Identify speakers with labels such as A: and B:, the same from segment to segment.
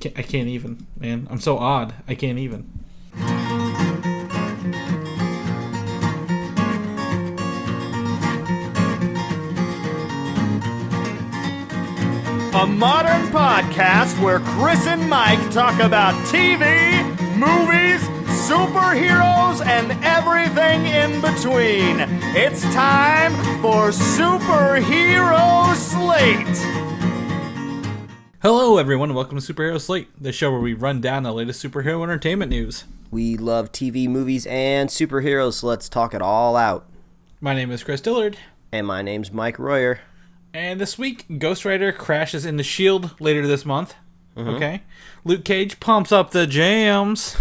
A: I can't even, man. I'm so odd. I can't even.
B: A modern podcast where Chris and Mike talk about TV, movies, superheroes, and everything in between. It's time for Superhero Slate.
A: Hello, everyone, and welcome to Superhero Slate, the show where we run down the latest superhero entertainment news.
C: We love TV, movies, and superheroes, so let's talk it all out.
A: My name is Chris Dillard.
C: And my name's Mike Royer.
A: And this week, Ghost Rider crashes into S.H.I.E.L.D. later this month. Mm-hmm. Okay. Luke Cage pumps up the jams.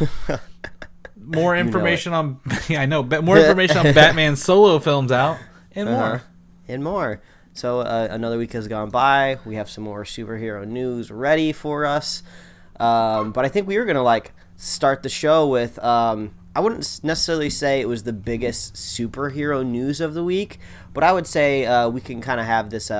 A: More information on... Yeah, I know. More information on Batman solo films out. And more.
C: And more. So another week has gone by. We have some more superhero news ready for us. But I think we were going to start the show with... I wouldn't necessarily say it was the biggest superhero news of the week, but I would say we can kind of have this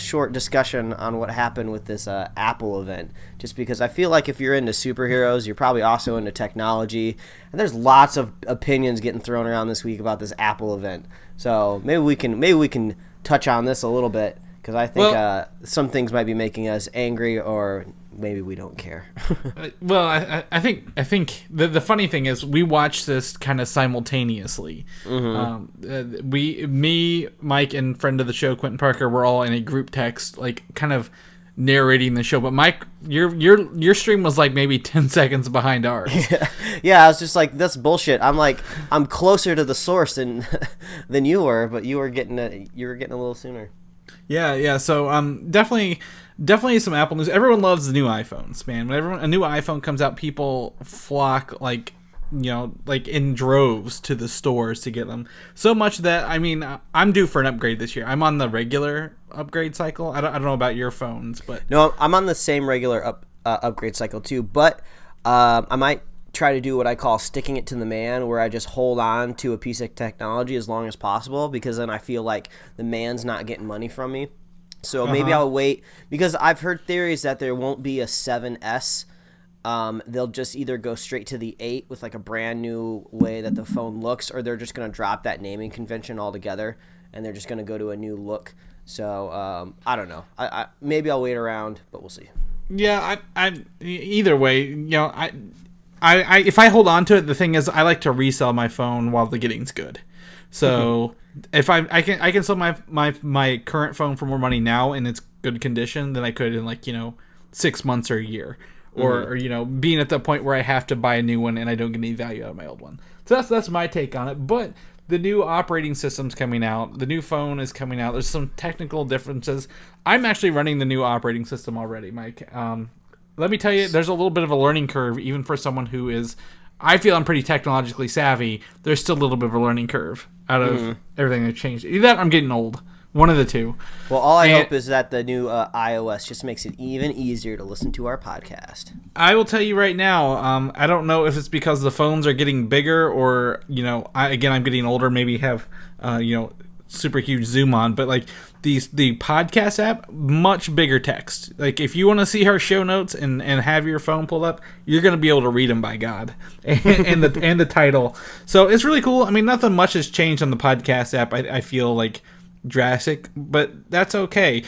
C: short discussion on what happened with this Apple event, just because I feel like if you're into superheroes, you're probably also into technology, and there's lots of opinions getting thrown around this week about this Apple event. So maybe we can touch on this a little bit, because I think some things might be making us angry, or maybe we don't care.
A: Well, I think the funny thing is we watched this kind of simultaneously. Mm-hmm. Me, Mike, and friend of the show Quentin Parker were all in a group text, kind of narrating the show. But Mike, your stream was maybe 10 seconds behind ours.
C: Yeah, I was just like, that's bullshit. I'm closer to the source than you were, but you were getting a little sooner.
A: Yeah. So definitely some Apple news. Everyone loves the new iPhones, man. Whenever a new iPhone comes out, people flock in droves to the stores to get them. So much that I'm due for an upgrade this year. I'm on the regular upgrade cycle. I don't know about your phones, but
C: no, I'm on the same regular upgrade cycle too. But I might try to do what I call sticking it to the man, where I just hold on to a piece of technology as long as possible, because then I feel like the man's not getting money from me. So maybe I'll wait, because I've heard theories that there won't be a 7S. They'll just either go straight to the 8 with a brand new way that the phone looks, or they're just going to drop that naming convention altogether, and they're just going to go to a new look. So I don't know. I maybe I'll wait around, but we'll see.
A: Yeah, I either way, I if I hold on to it, the thing is I like to resell my phone while the getting's good. So if I can sell my current phone for more money now in its good condition than I could in 6 months or a year, or being at the point where I have to buy a new one and I don't get any value out of my old one. So that's my take on it. But the new operating system's coming out. The new phone is coming out. There's some technical differences. I'm actually running the new operating system already, Mike. Let me tell you, there's a little bit of a learning curve, even for someone who is... I feel I'm pretty technologically savvy. There's still a little bit of a learning curve out of everything that's changed. Either that or I'm getting old. One of the two.
C: Well, all I hope is that the new iOS just makes it even easier to listen to our podcast.
A: I will tell you right now, I don't know if it's because the phones are getting bigger or, I'm getting older, maybe have, super huge zoom on, but the podcast app, much bigger text. If you want to see our show notes and have your phone pulled up, you're going to be able to read them, by God, and the title. So it's really cool. Nothing much has changed on the podcast app. I feel drastic, but that's okay.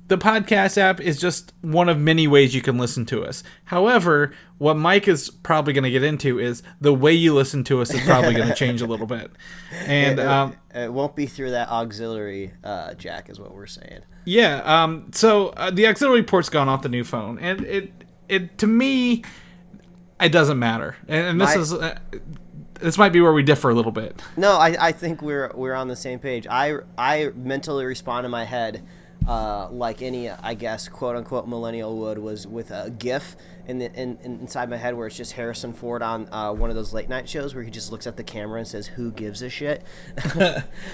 A: The podcast app is just one of many ways you can listen to us. However, what Mike is probably going to get into is the way you listen to us is probably going to change a little bit. And
C: it won't be through that auxiliary jack, is what we're saying.
A: Yeah. So the auxiliary port's gone off the new phone, and it to me, it doesn't matter. And this might be where we differ a little bit.
C: No, I think we're on the same page. I mentally respond in my head like any, I guess, quote-unquote millennial would, was with a GIF inside my head where it's just Harrison Ford on one of those late night shows where he just looks at the camera and says, "Who gives a shit?"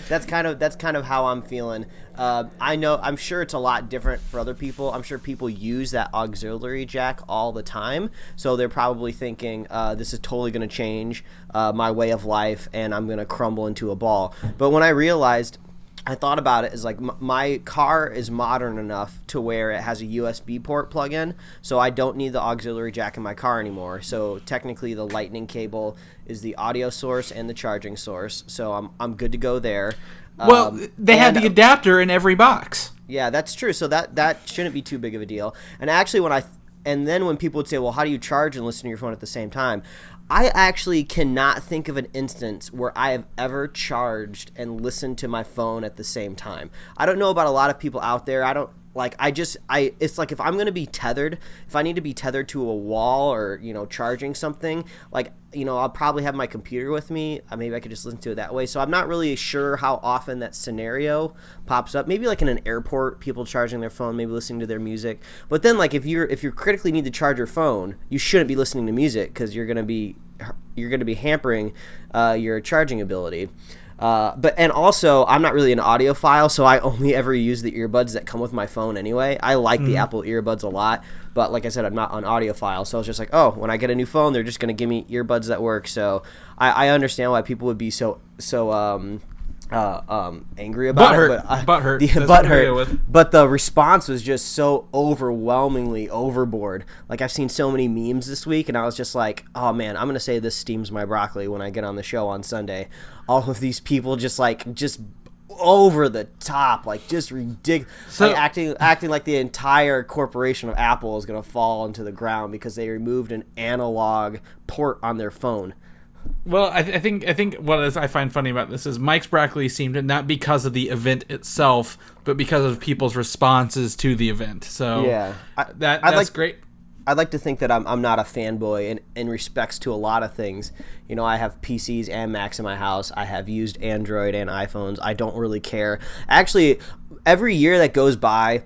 C: That's kind of how I'm feeling. I'm sure it's a lot different for other people. I'm sure people use that auxiliary jack all the time, so they're probably thinking, this is totally going to change my way of life and I'm going to crumble into a ball. But when I realized I thought about it as like my car is modern enough to where it has a USB port plug-in, so I don't need the auxiliary jack in my car anymore. So technically, the lightning cable is the audio source and the charging source, so I'm good to go there.
A: Well, they have the adapter in every box.
C: Yeah, that's true. So that shouldn't be too big of a deal. And actually, when people would say, well, how do you charge and listen to your phone at the same time? I actually cannot think of an instance where I have ever charged and listened to my phone at the same time. I don't know about a lot of people out there. It's like if I'm going to be tethered, if I need to be tethered to a wall or, charging something, I'll probably have my computer with me. Maybe I could just listen to it that way. So I'm not really sure how often that scenario pops up. Maybe like in an airport, people charging their phone, maybe listening to their music. But then like if you critically need to charge your phone, you shouldn't be listening to music because you're going to be hampering your charging ability. And also, I'm not really an audiophile, so I only ever use the earbuds that come with my phone anyway. I like the Apple earbuds a lot, but like I said, I'm not an audiophile, so I was just like, oh, when I get a new phone, they're just going to give me earbuds that work. So I understand why people would be so angry about it. Butthurt. But the response was just so overwhelmingly overboard. Like, I've seen so many memes this week, and I was just like, oh man, I'm gonna say this steams my broccoli when I get on the show on Sunday. All of these people just over the top, like just ridiculous, like acting like the entire corporation of Apple is gonna fall into the ground because they removed an analog port on their phone.
A: Well, I think what I find funny about this is Mike's broccoli seemed not because of the event itself, but because of people's responses to the event. So
C: yeah,
A: that's great.
C: I'd like to think that I'm not a fanboy in respects to a lot of things. I have PCs and Macs in my house. I have used Android and iPhones. I don't really care. Actually, every year that goes by,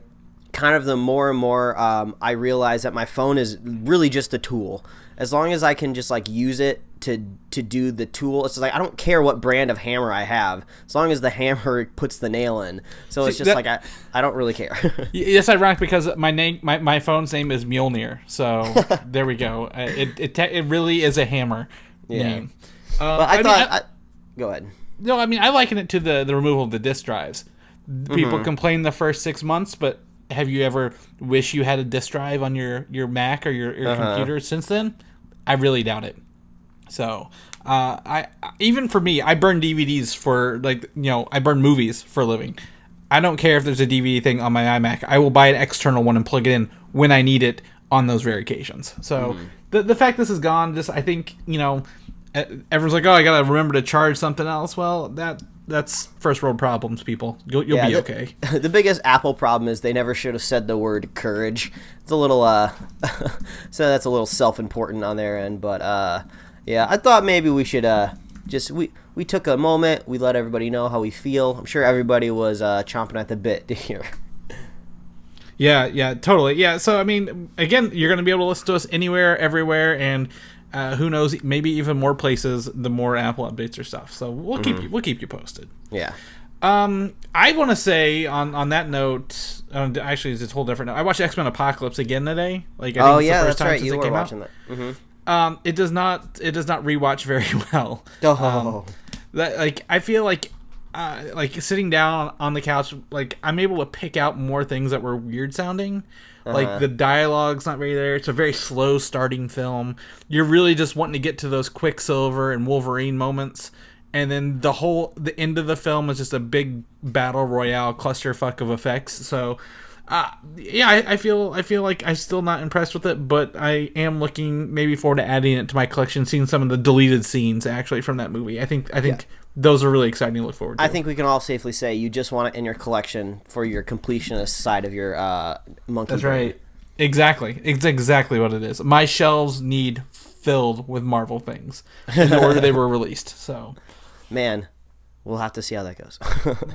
C: kind of the more and more I realize that my phone is really just a tool. As long as I can just use it to do the tool, it's I don't care what brand of hammer I have, as long as the hammer puts the nail in. So it's just I don't really care.
A: It's ironic because my phone's name is Mjolnir, so there we go. It really is a hammer name.
C: But go ahead.
A: No, I liken it to the removal of the disk drives. People complain the first 6 months, but have you ever wish you had a disk drive on your Mac or your computer since then? I really doubt it. So, even for me, I burn DVDs for I burn movies for a living. I don't care if there's a DVD thing on my iMac. I will buy an external one and plug it in when I need it on those rare occasions. So the fact this is gone, I think everyone's like, oh, I gotta remember to charge something else. Well, that's first world problems, people. You'll be okay.
C: The biggest Apple problem is they never should have said the word courage. It's a little so that's a little self-important on their end, but yeah, I thought maybe we should we took a moment, we let everybody know how we feel. I'm sure everybody was chomping at the bit to hear.
A: Yeah, totally. Yeah, so again, you're going to be able to listen to us anywhere, everywhere, and who knows, maybe even more places the more Apple updates or stuff. So we'll keep you posted.
C: Yeah.
A: I want to say on that note, actually it's a whole different note. I watched X-Men Apocalypse again today. I think it's the first time since it came out. That. Mm-hmm. It does not rewatch very well.
C: Oh.
A: I feel like sitting down on the couch, I'm able to pick out more things that were weird sounding. The dialogue's not very there. It's a very slow starting film. You're really just wanting to get to those Quicksilver and Wolverine moments, and then the end of the film is just a big battle royale clusterfuck of effects. So, I feel like I'm still not impressed with it, but I am looking maybe forward to adding it to my collection, seeing some of the deleted scenes actually from that movie. I think those are really exciting to look forward to.
C: I think we can all safely say you just want it in your collection for your completionist side of your monkey.
A: That's brain. Right. Exactly. It's exactly what it is. My shelves need filled with Marvel things in the order they were released. So,
C: man, we'll have to see how that goes.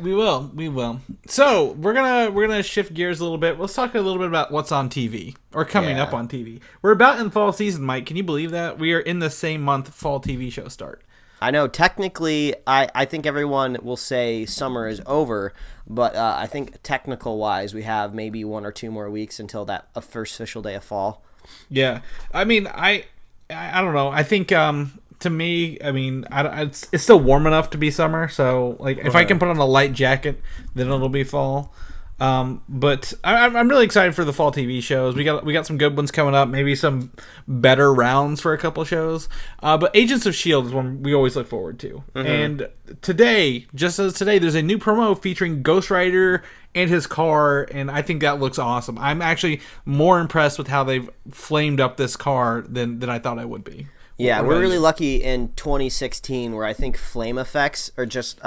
A: We will. So we're gonna shift gears a little bit. Let's talk a little bit about what's on TV or coming up on TV. We're about in fall season, Mike. Can you believe that we are in the same month fall TV shows start?
C: I know technically, I think everyone will say summer is over, but I think technical-wise, we have maybe 1 or 2 more weeks until that first official day of fall.
A: Yeah, I don't know. I think to me, I mean, it's still warm enough to be summer. So like, if I can put on a light jacket, then it'll be fall. But I'm really excited for the fall TV shows. We got some good ones coming up. Maybe some better rounds for a couple shows. But Agents of S.H.I.E.L.D. is one we always look forward to. Mm-hmm. And today, just as today, there's a new promo featuring Ghost Rider and his car, and I think that looks awesome. I'm actually more impressed with how they've flamed up this car than I thought I would be.
C: Yeah, we're really lucky in 2016 where I think flame effects are just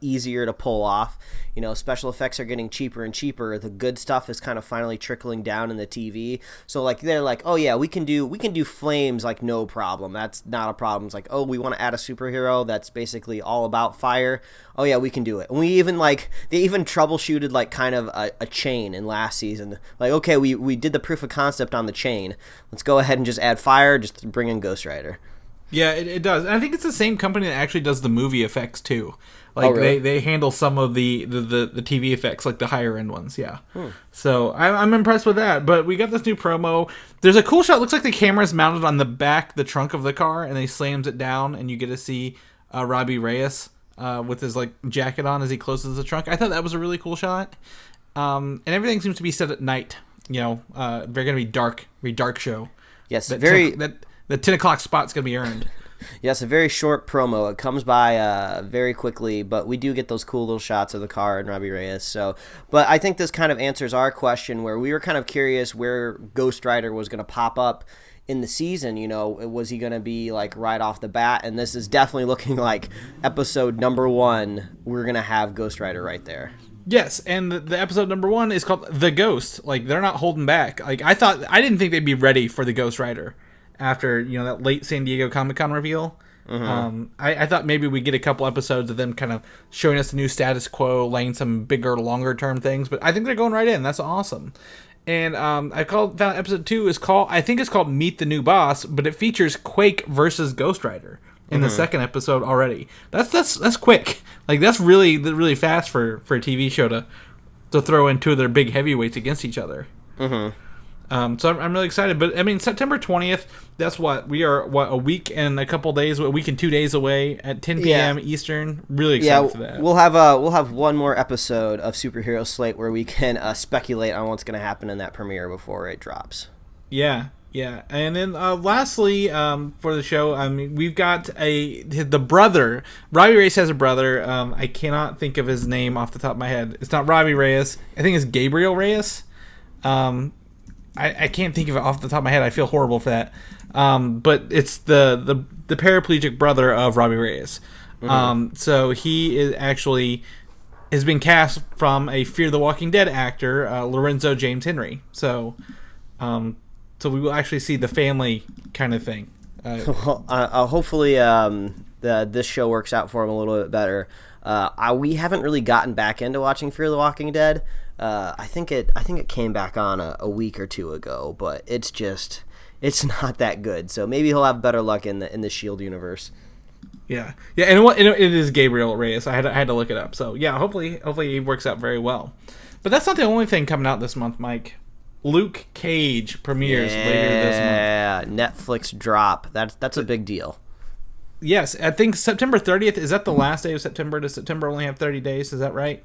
C: easier to pull off. You know, special effects are getting cheaper and cheaper. The good stuff is kind of finally trickling down in the TV. So like they're like, oh yeah, we can do flames like no problem. That's not a problem. It's like, oh, we want to add a superhero that's basically all about fire. Oh yeah, we can do it. And they even troubleshooted like kind of a chain in last season. Like, okay, we did the proof of concept on the chain. Let's go ahead and just add fire. Just bring in Ghost Rider.
A: Yeah, it does. And I think it's the same company that actually does the movie effects too. Like,
C: oh, really?
A: they handle some of the TV effects, like the higher end ones. Yeah. So I'm impressed with that. But we got this new promo. There's a cool shot. It looks like the camera's mounted on the trunk of the car, and he slams it down, and you get to see Robbie Reyes with his like jacket on as he closes the trunk. I thought that was a really cool shot. And everything seems to be set at night. You know, they're going to be dark show.
C: Yes,
A: The 10 o'clock spot's going to be earned.
C: Yes, a very short promo. It comes by very quickly, but we do get those cool little shots of the car and Robbie Reyes. So, but I think this kind of answers our question where we were kind of curious where Ghost Rider was going to pop up in the season. You know, was he going to be like right off the bat? And this is definitely looking like episode number 1. We're going to have Ghost Rider right there.
A: Yes, and the episode number 1 is called The Ghost. Like, they're not holding back. Like, I didn't think they'd be ready for the Ghost Rider after, you know, that late San Diego Comic-Con reveal. Mm-hmm. I thought maybe we'd get a couple episodes of them kind of showing us the new status quo, laying some bigger, longer-term things, but I think they're going right in. That's awesome. And found episode 2 is called Meet the New Boss, but it features Quake versus Ghost Rider in the second episode already. That's quick. Like, that's really fast for a TV show to throw in 2 of their big heavyweights against each other. Mm-hmm. So I'm really excited. But, I mean, September 20th, that's we are a week and a couple days, a week and 2 days away at 10 p.m. Eastern. Really excited for that.
C: We'll have one more episode of Superhero Slate where we can speculate on what's going to happen in that premiere before it drops.
A: Yeah. And then lastly, for the show, I mean, we've got the brother. Robbie Reyes has a brother. I cannot think of his name off the top of my head. It's not Robbie Reyes. I think it's Gabriel Reyes. I can't think of it off the top of my head. I feel horrible for that. But it's the paraplegic brother of Robbie Reyes. Mm-hmm. So he has been cast from a Fear the Walking Dead actor, Lorenzo James Henrie. So we will actually see the family kind of thing.
C: Hopefully this show works out for him a little bit better. We haven't really gotten back into watching Fear the Walking Dead. I think it came back on a week or 2 ago, but it's not that good. So maybe he'll have better luck in the S.H.I.E.L.D. universe.
A: Yeah, and it is Gabriel Reyes. I had to look it up. So yeah, hopefully he works out very well. But that's not the only thing coming out this month, Mike. Luke Cage premieres later this month.
C: Yeah, Netflix drop. That's a big deal.
A: Yes, I think September 30th. Is that the last day of September? Does September only have 30 days? Is that right?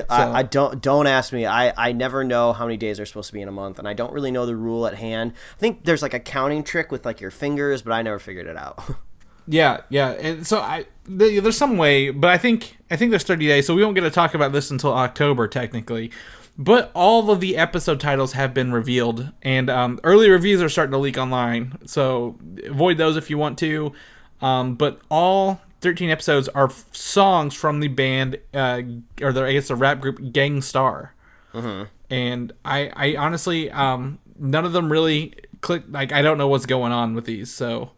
C: I don't ask me. I never know how many days are supposed to be in a month, and I don't really know the rule at hand. I think there's like a counting trick with like your fingers, but I never figured it out.
A: Yeah, and so there's some way, but I think there's 30 days, so we won't get to talk about this until October technically. But all of the episode titles have been revealed, and early reviews are starting to leak online, so avoid those if you want to. But all 13 episodes are songs from the band, the rap group Gang Starr. Mm-hmm. And I honestly, none of them really click. Like, I don't know what's going on with these. So,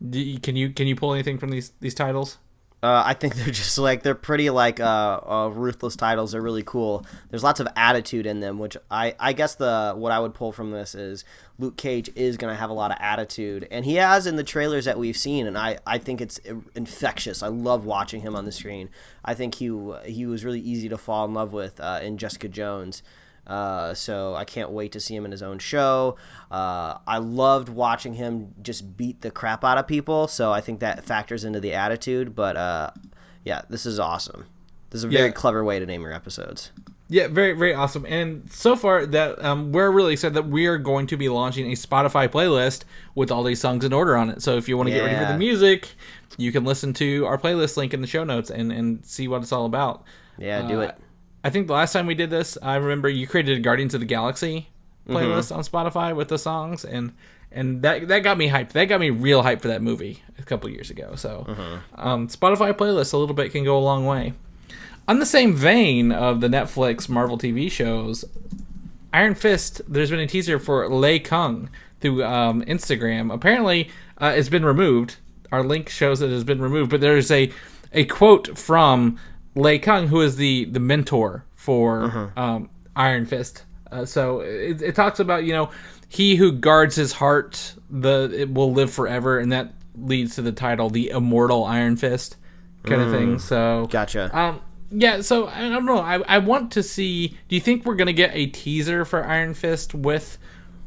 A: can you pull anything from these titles?
C: I think they're just like, they're pretty like ruthless titles. They're really cool. There's lots of attitude in them, which I guess what I would pull from this is Luke Cage is going to have a lot of attitude, and he has in the trailers that we've seen, and I think it's infectious. I love watching him on the screen. I think he was really easy to fall in love with in Jessica Jones. So I can't wait to see him in his own show. I loved watching him just beat the crap out of people, so I think that factors into the attitude. But yeah, this is awesome. This is a very clever way to name your episodes.
A: Yeah, very, very awesome. And so far, that we're really excited that we are going to be launching a Spotify playlist with all these songs in order on it. So if you want to get ready for the music, you can listen to our playlist link in the show notes and see what it's all about.
C: Yeah, do it.
A: I think the last time we did this, I remember you created a Guardians of the Galaxy playlist on Spotify with the songs, and that got me hyped. That got me real hyped for that movie a couple years ago. So Spotify playlist a little bit can go a long way. On the same vein of the Netflix Marvel TV shows, Iron Fist, there's been a teaser for Lei Kung through Instagram. Apparently, it's been removed. Our link shows it has been removed, but there's a quote from Lei Kung, who is the mentor for Iron Fist. So it talks about, he who guards his heart, it will live forever, and that leads to the title, the Immortal Iron Fist kind of thing. So
C: Gotcha.
A: Yeah, so I don't know. I want to see. Do you think we're going to get a teaser for Iron Fist with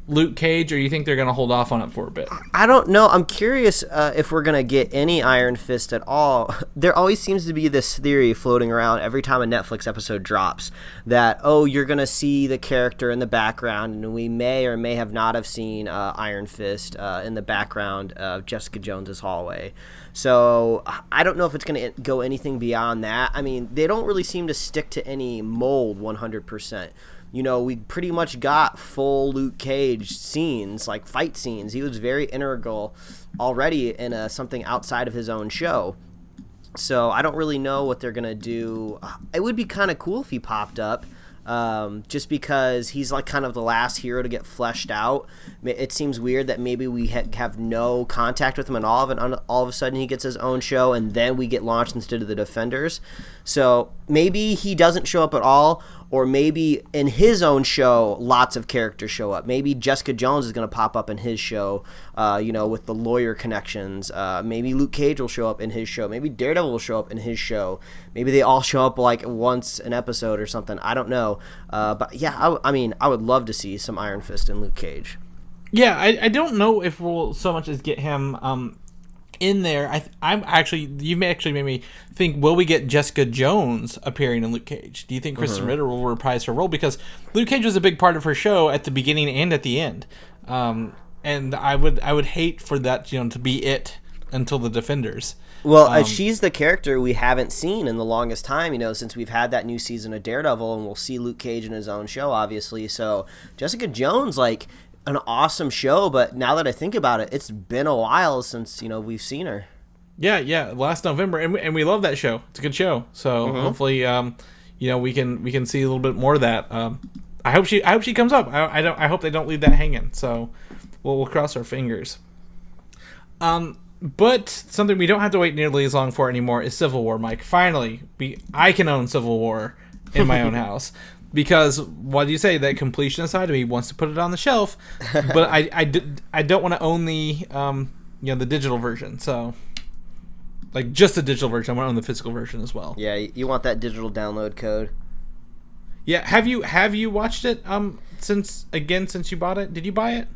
A: Luke Cage, or do you think they're going to hold off on it for a bit?
C: I don't know. I'm curious if we're going to get any Iron Fist at all. There always seems to be this theory floating around every time a Netflix episode drops that, you're going to see the character in the background, and we may or may have not have seen Iron Fist in the background of Jessica Jones's hallway. So I don't know if it's going to go anything beyond that. I mean, they don't really seem to stick to any mold 100%. We pretty much got full Luke Cage scenes, like fight scenes. He was very integral already in something outside of his own show. So I don't really know what they're going to do. It would be kind of cool if he popped up. Just because he's like kind of the last hero to get fleshed out. It seems weird that maybe we have no contact with him at all, and all of a sudden he gets his own show, and then we get launched instead of the Defenders. So maybe he doesn't show up at all, or maybe in his own show lots of characters show up. Maybe Jessica Jones is going to pop up in his show, with the lawyer connections. Maybe Luke Cage will show up in his show. Maybe Daredevil will show up in his show. Maybe they all show up like once an episode or something. I don't know. But yeah, I would love to see some Iron Fist and Luke Cage.
A: Yeah, I don't know if we'll so much as get him in there. You may actually made me think, will we get Jessica Jones appearing in Luke Cage? Do you think Kristen Ritter will reprise her role? Because Luke Cage was a big part of her show at the beginning and at the end. And I would hate for that, to be it until the Defenders.
C: Well, she's the character we haven't seen in the longest time, since we've had that new season of Daredevil, and we'll see Luke Cage in his own show, obviously. So Jessica Jones, like, an awesome show, but now that I think about it, it's been a while since, we've seen her. Yeah,
A: last November, and we love that show. It's a good show. So hopefully, we can see a little bit more of that. I hope she comes up. I hope they don't leave that hanging. So we'll cross our fingers. But something we don't have to wait nearly as long for anymore is Civil War, Mike. Finally, I can own Civil War in my own house. Because, what do you say, that completionist side of me wants to put it on the shelf, but I don't want to own the the digital version. So, like, just the digital version. I want to own the physical version as well.
C: Yeah, you want that digital download code.
A: Yeah, have you watched it since you bought it? Did you buy it?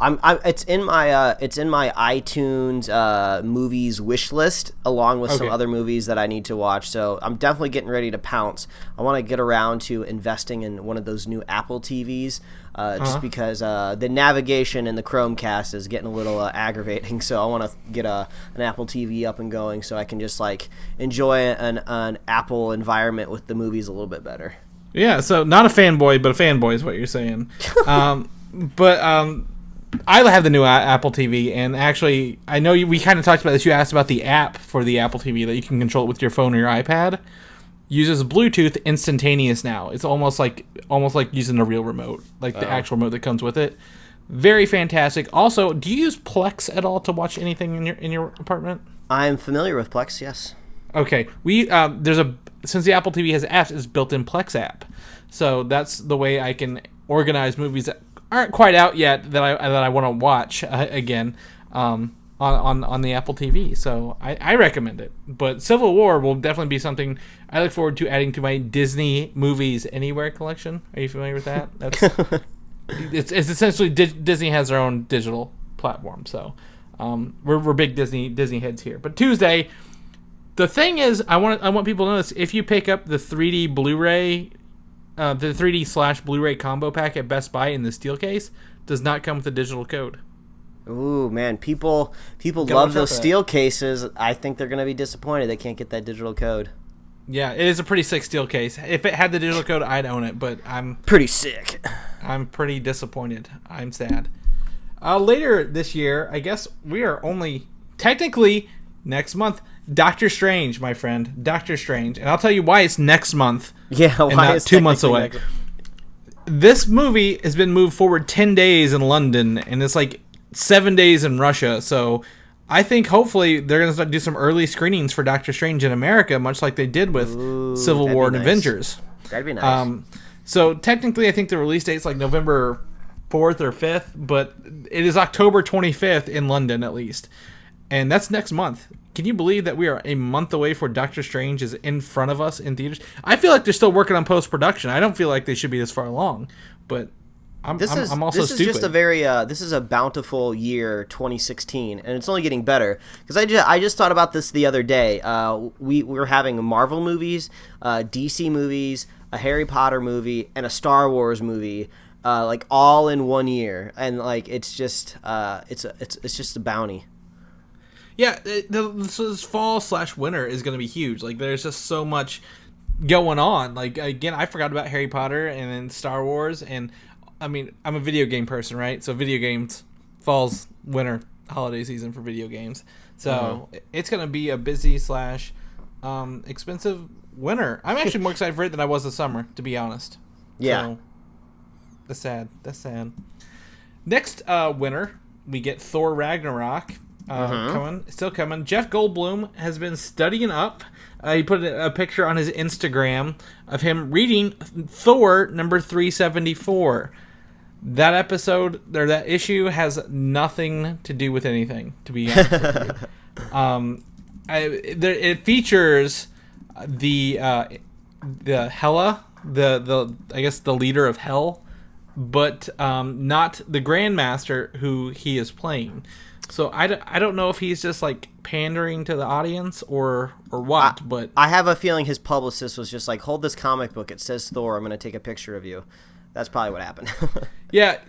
C: It's in my iTunes movies wish list, along with some other movies that I need to watch. So I'm definitely getting ready to pounce. I want to get around to investing in one of those new Apple TVs, just because the navigation in the Chromecast is getting a little aggravating. So I want to get an Apple TV up and going, so I can just like enjoy an Apple environment with the movies a little bit better.
A: Yeah. So not a fanboy, but a fanboy is what you're saying. I have the new Apple TV, and actually, I know we kind of talked about this. You asked about the app for the Apple TV that you can control it with your phone or your iPad. Uses Bluetooth instantaneous now. It's almost like using a real remote, like the actual remote that comes with it. Very fantastic. Also, do you use Plex at all to watch anything in your apartment?
C: I'm familiar with Plex, yes.
A: Okay, since the Apple TV has apps, it's built-in Plex app, so that's the way I can organize movies that aren't quite out yet that I want to watch again on on the Apple TV. So I recommend it. But Civil War will definitely be something I look forward to adding to my Disney Movies Anywhere collection. Are you familiar with that? That's it's essentially Disney has their own digital platform. So we're big Disney heads here. But Tuesday, the thing is, I want people to know this. If you pick up the 3D Blu-ray, the 3D / Blu-ray combo pack at Best Buy in the steel case, does not come with a digital code.
C: Ooh, man, people love those steel cases. I think they're gonna be disappointed they can't get that digital code.
A: Yeah, it is a pretty sick steel case. If it had the digital code, I'd own it, but I'm
C: pretty sick.
A: I'm pretty disappointed. I'm sad. Later this year, I guess we are only technically next month. Doctor Strange, my friend, Doctor Strange, and I'll tell you why it's next month.
C: Yeah, why
A: and not
C: is
A: 2 months away? This movie has been moved forward 10 days in London, and it's like 7 days in Russia. So I think hopefully they're going to start do some early screenings for Doctor Strange in America, much like they did with Civil War and Avengers.
C: That'd be nice.
A: So technically, I think the release date's like November 4th or 5th, but it is October 25th in London at least. And that's next month. Can you believe that we are a month away for Doctor Strange is in front of us in theaters? I feel like they're still working on post-production. I don't feel like they should be this far along, but I'm also stupid.
C: Just a very this is a bountiful year, 2016, and it's only getting better. Because I just thought about this the other day. We're having Marvel movies, DC movies, a Harry Potter movie, and a Star Wars movie, like all in 1 year, and like it's just it's just a bounty.
A: Yeah, this fall / winter is going to be huge. Like, there's just so much going on. Like, again, I forgot about Harry Potter and then Star Wars. And, I mean, I'm a video game person, right? So video games, fall's winter holiday season for video games. So it's going to be a busy / expensive winter. I'm actually more excited for it than I was this summer, to be honest.
C: Yeah.
A: So, that's sad. Next winter, we get Thor Ragnarok. Still coming. Jeff Goldblum has been studying up. He put a picture on his Instagram of him reading Thor number 374. That episode, or that issue, has nothing to do with anything, to be honest with you. It features the Hela, the I guess the leader of Hell, but not the Grandmaster who he is playing. So I don't know if he's just like pandering to the audience or what, but
C: I have a feeling his publicist was just like, hold this comic book, it says Thor, I'm going to take a picture of you. That's probably what happened.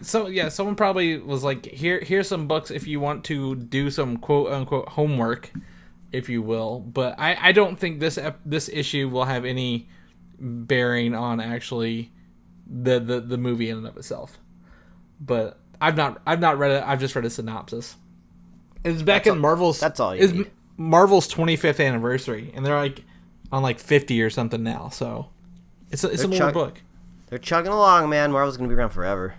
A: Someone probably was like, here's some books if you want to do some quote unquote homework, if you will. But I don't think this issue will have any bearing on actually the movie in and of itself. But I've not read it. I've just read a synopsis. It's back in Marvel's.
C: That's all you need.
A: Marvel's 25th anniversary, and they're like on like 50 or something now. So it's a more book.
C: They're chugging along, man. Marvel's gonna be around forever.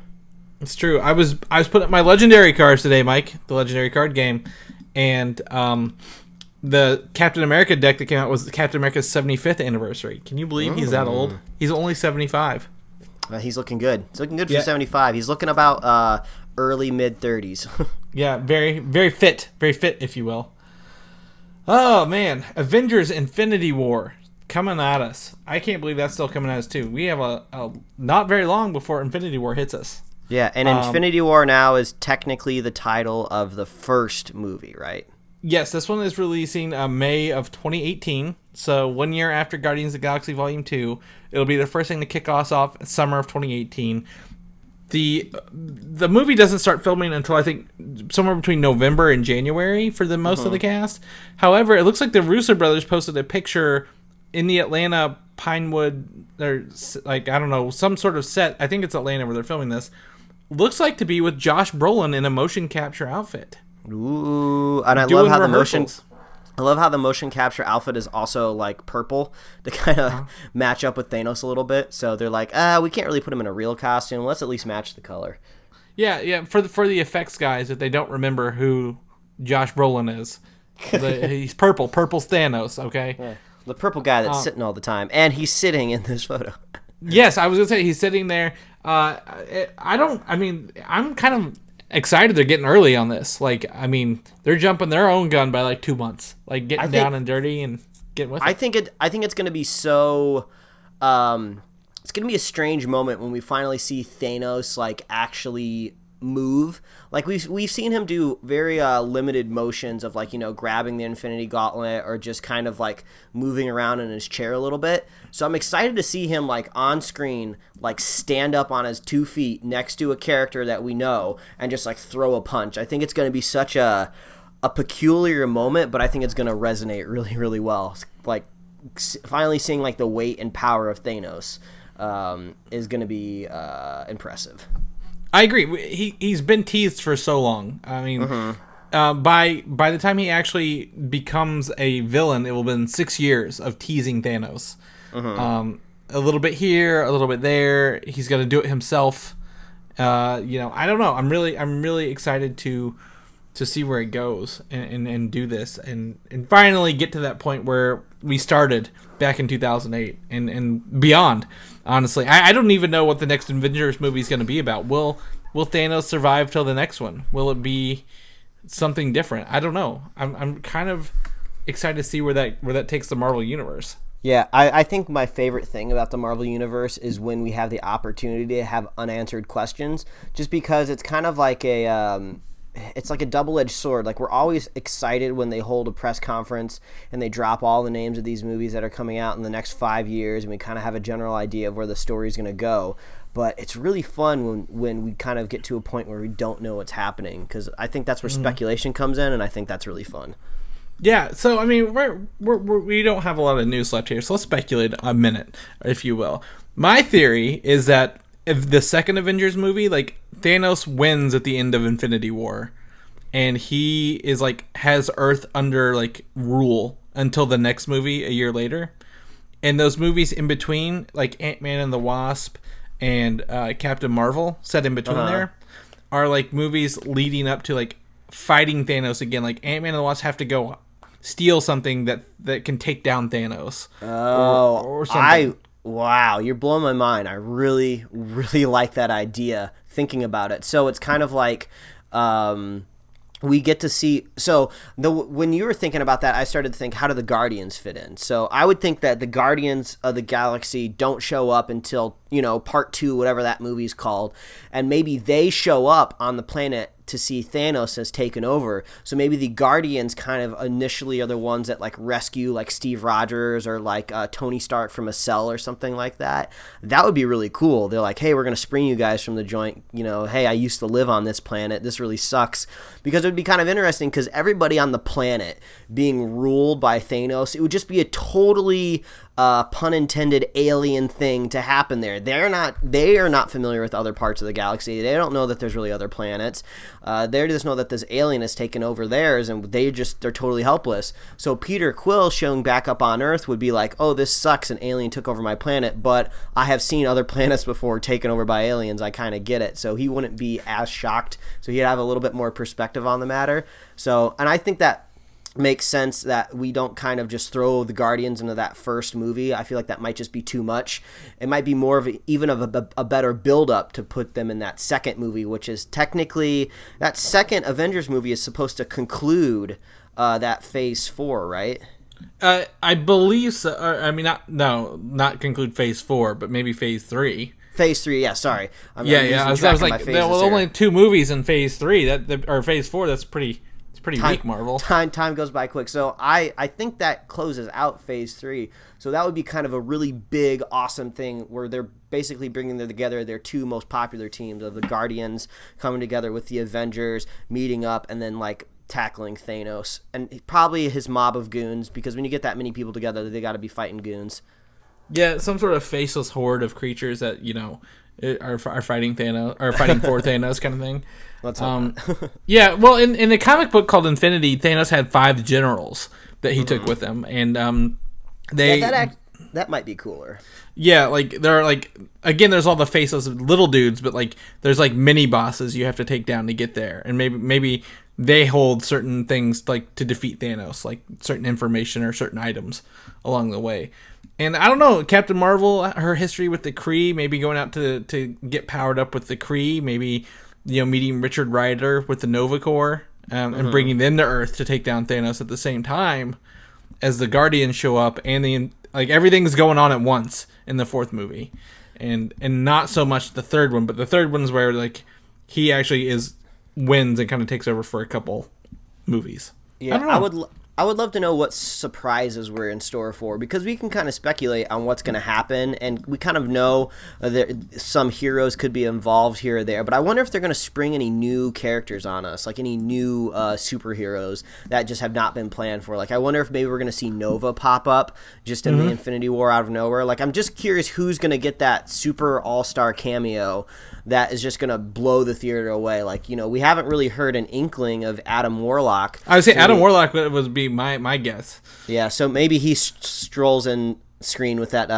A: It's true. I was putting up my legendary cards today, Mike, the legendary card game, and the Captain America deck that came out was Captain America's 75th anniversary. Can you believe he's that old? He's only 75.
C: He's looking good. He's looking good for 75. He's looking about early mid 30s.
A: Yeah, very very fit, if you will. Oh man, Avengers: Infinity War coming at us. I can't believe that's still coming at us too. We have a not very long before Infinity War hits us.
C: Yeah, and Infinity War now is technically the title of the first movie, right?
A: Yes, this one is releasing May of 2018. So 1 year after Guardians of the Galaxy Volume 2, it'll be the first thing to kick us off summer of 2018. The movie doesn't start filming until I think somewhere between November and January for the most of the cast. However, it looks like the Russo brothers posted a picture in the Atlanta Pinewood, or like I don't know, some sort of set. I think it's Atlanta where they're filming this. Looks like to be with Josh Brolin in a motion capture outfit.
C: Ooh, and I love how the motion capture outfit is also like purple to kind of match up with Thanos a little bit. So they're like, we can't really put him in a real costume. Let's at least match the color.
A: Yeah. For the effects guys, if they don't remember who Josh Brolin is, he's purple. Purple's Thanos. Okay.
C: Yeah. The purple guy that's sitting all the time, and he's sitting in this photo. Yes,
A: I was gonna say he's sitting there. I'm kind of excited they're getting early on this. Like, I mean, they're jumping their own gun by like 2 months, like getting down and dirty and getting with it.
C: I think it's going to be so. It's going to be a strange moment when we finally see Thanos like actually move. Like we've seen him do very limited motions of like, you know, grabbing the Infinity Gauntlet or just kind of like moving around in his chair a little bit. So I'm excited to see him like on screen, like stand up on his 2 feet next to a character that we know and just like throw a punch. I think it's going to be such a peculiar moment, but I think it's going to resonate really, really well. Like finally seeing like the weight and power of Thanos is going to be impressive.
A: I agree. He's been teased for so long. I mean, by the time he actually becomes a villain, it will have been 6 years of teasing Thanos. A little bit here, a little bit there. He's going to do it himself. You know, I don't know. I'm really excited to see where it goes and do this and finally get to that point where we started back in 2008 and beyond. Honestly, I don't even know what the next Avengers movie is going to be about. Will Thanos survive till the next one? Will it be something different? I don't know. I'm kind of excited to see where that takes the Marvel Universe.
C: Yeah, I think my favorite thing about the Marvel Universe is when we have the opportunity to have unanswered questions, just because it's kind of like it's like a double-edged sword. Like, we're always excited when they hold a press conference and they drop all the names of these movies that are coming out in the next 5 years, and we kind of have a general idea of where the story's going to go. But it's really fun when we kind of get to a point where we don't know what's happening, because I think that's where speculation comes in, and I think that's really fun.
A: Yeah, so I mean, we don't have a lot of news left here, so let's speculate a minute, if you will. My theory is that if the second Avengers movie, like, Thanos wins at the end of Infinity War, and he is like has Earth under like rule until the next movie a year later, and those movies in between, like Ant-Man and the Wasp and Captain Marvel, set in between there, are like movies leading up to like fighting Thanos again. Like Ant-Man and the Wasp have to go steal something that can take down Thanos. Or something.
C: Wow, you're blowing my mind. I really, really like that idea, thinking about it. So it's kind of like we get to see... So when you were thinking about that, I started to think, how do the Guardians fit in? So I would think that the Guardians of the Galaxy don't show up until, you know, part 2, whatever that movie's called. And maybe they show up on the planet to see Thanos has taken over. So maybe the Guardians kind of initially are the ones that like rescue like Steve Rogers or like Tony Stark from a cell or something like that. That would be really cool. They're like, hey, we're going to spring you guys from the joint. You know, hey, I used to live on this planet. This really sucks. Because it would be kind of interesting because everybody on the planet being ruled by Thanos, it would just be a totally pun intended alien thing to happen there. They are not familiar with other parts of the galaxy. They don't know that there's really other planets. They just know that this alien has taken over theirs, and they're totally helpless. So Peter Quill showing back up on Earth would be like, oh, this sucks, an alien took over my planet, but I have seen other planets before taken over by aliens. I kind of get it. So he wouldn't be as shocked. So he'd have a little bit more perspective on the matter. So, and I think that makes sense that we don't kind of just throw the Guardians into that first movie. I feel like that might just be too much. It might be more of a better build-up to put them in that second movie, which is technically that second Avengers movie is supposed to conclude that Phase 4, right?
A: I believe so. I mean, not conclude Phase 4, but maybe Phase 3.
C: Phase 3, yeah. Sorry,
A: I was like, there were only 2 movies in Phase 3 or Phase 4. That's pretty weak, Marvel.
C: Time goes by quick. So I think that closes out Phase 3. So that would be kind of a really big, awesome thing where they're basically bringing together their 2 most popular teams of the Guardians coming together with the Avengers, meeting up, and then like tackling Thanos. And probably his mob of goons, because when you get that many people together, they got to be fighting goons.
A: Yeah, some sort of faceless horde of creatures that, you know, are fighting Thanos, or fighting for Thanos kind of thing.
C: Let's hope not.
A: Yeah, well, in the comic book called Infinity, Thanos had 5 generals that he took with him, and
C: that might be cooler.
A: Yeah, like there are like, again, there's all the faceless little dudes, but like there's like mini bosses you have to take down to get there, and maybe they hold certain things like to defeat Thanos, like certain information or certain items along the way. And I don't know, Captain Marvel, her history with the Kree, maybe going out to get powered up with the Kree, maybe meeting Richard Rider with the Nova Corps and bringing them to Earth to take down Thanos at the same time as the Guardians show up, and everything's going on at once in the fourth movie, and not so much the third one, but the third one's where like he actually wins and kind of takes over for a couple movies.
C: Yeah, I would love to know what surprises we're in store for, because we can kind of speculate on what's going to happen, and we kind of know that some heroes could be involved here or there, but I wonder if they're going to spring any new characters on us, like any new superheroes that just have not been planned for. Like, I wonder if maybe we're going to see Nova pop up just in the Infinity War out of nowhere. Like, I'm just curious who's going to get that super all-star cameo that is just going to blow the theater away. Like, we haven't really heard an inkling of Adam Warlock.
A: I would say Adam Warlock would be my guess.
C: Yeah, so maybe he strolls in screen with that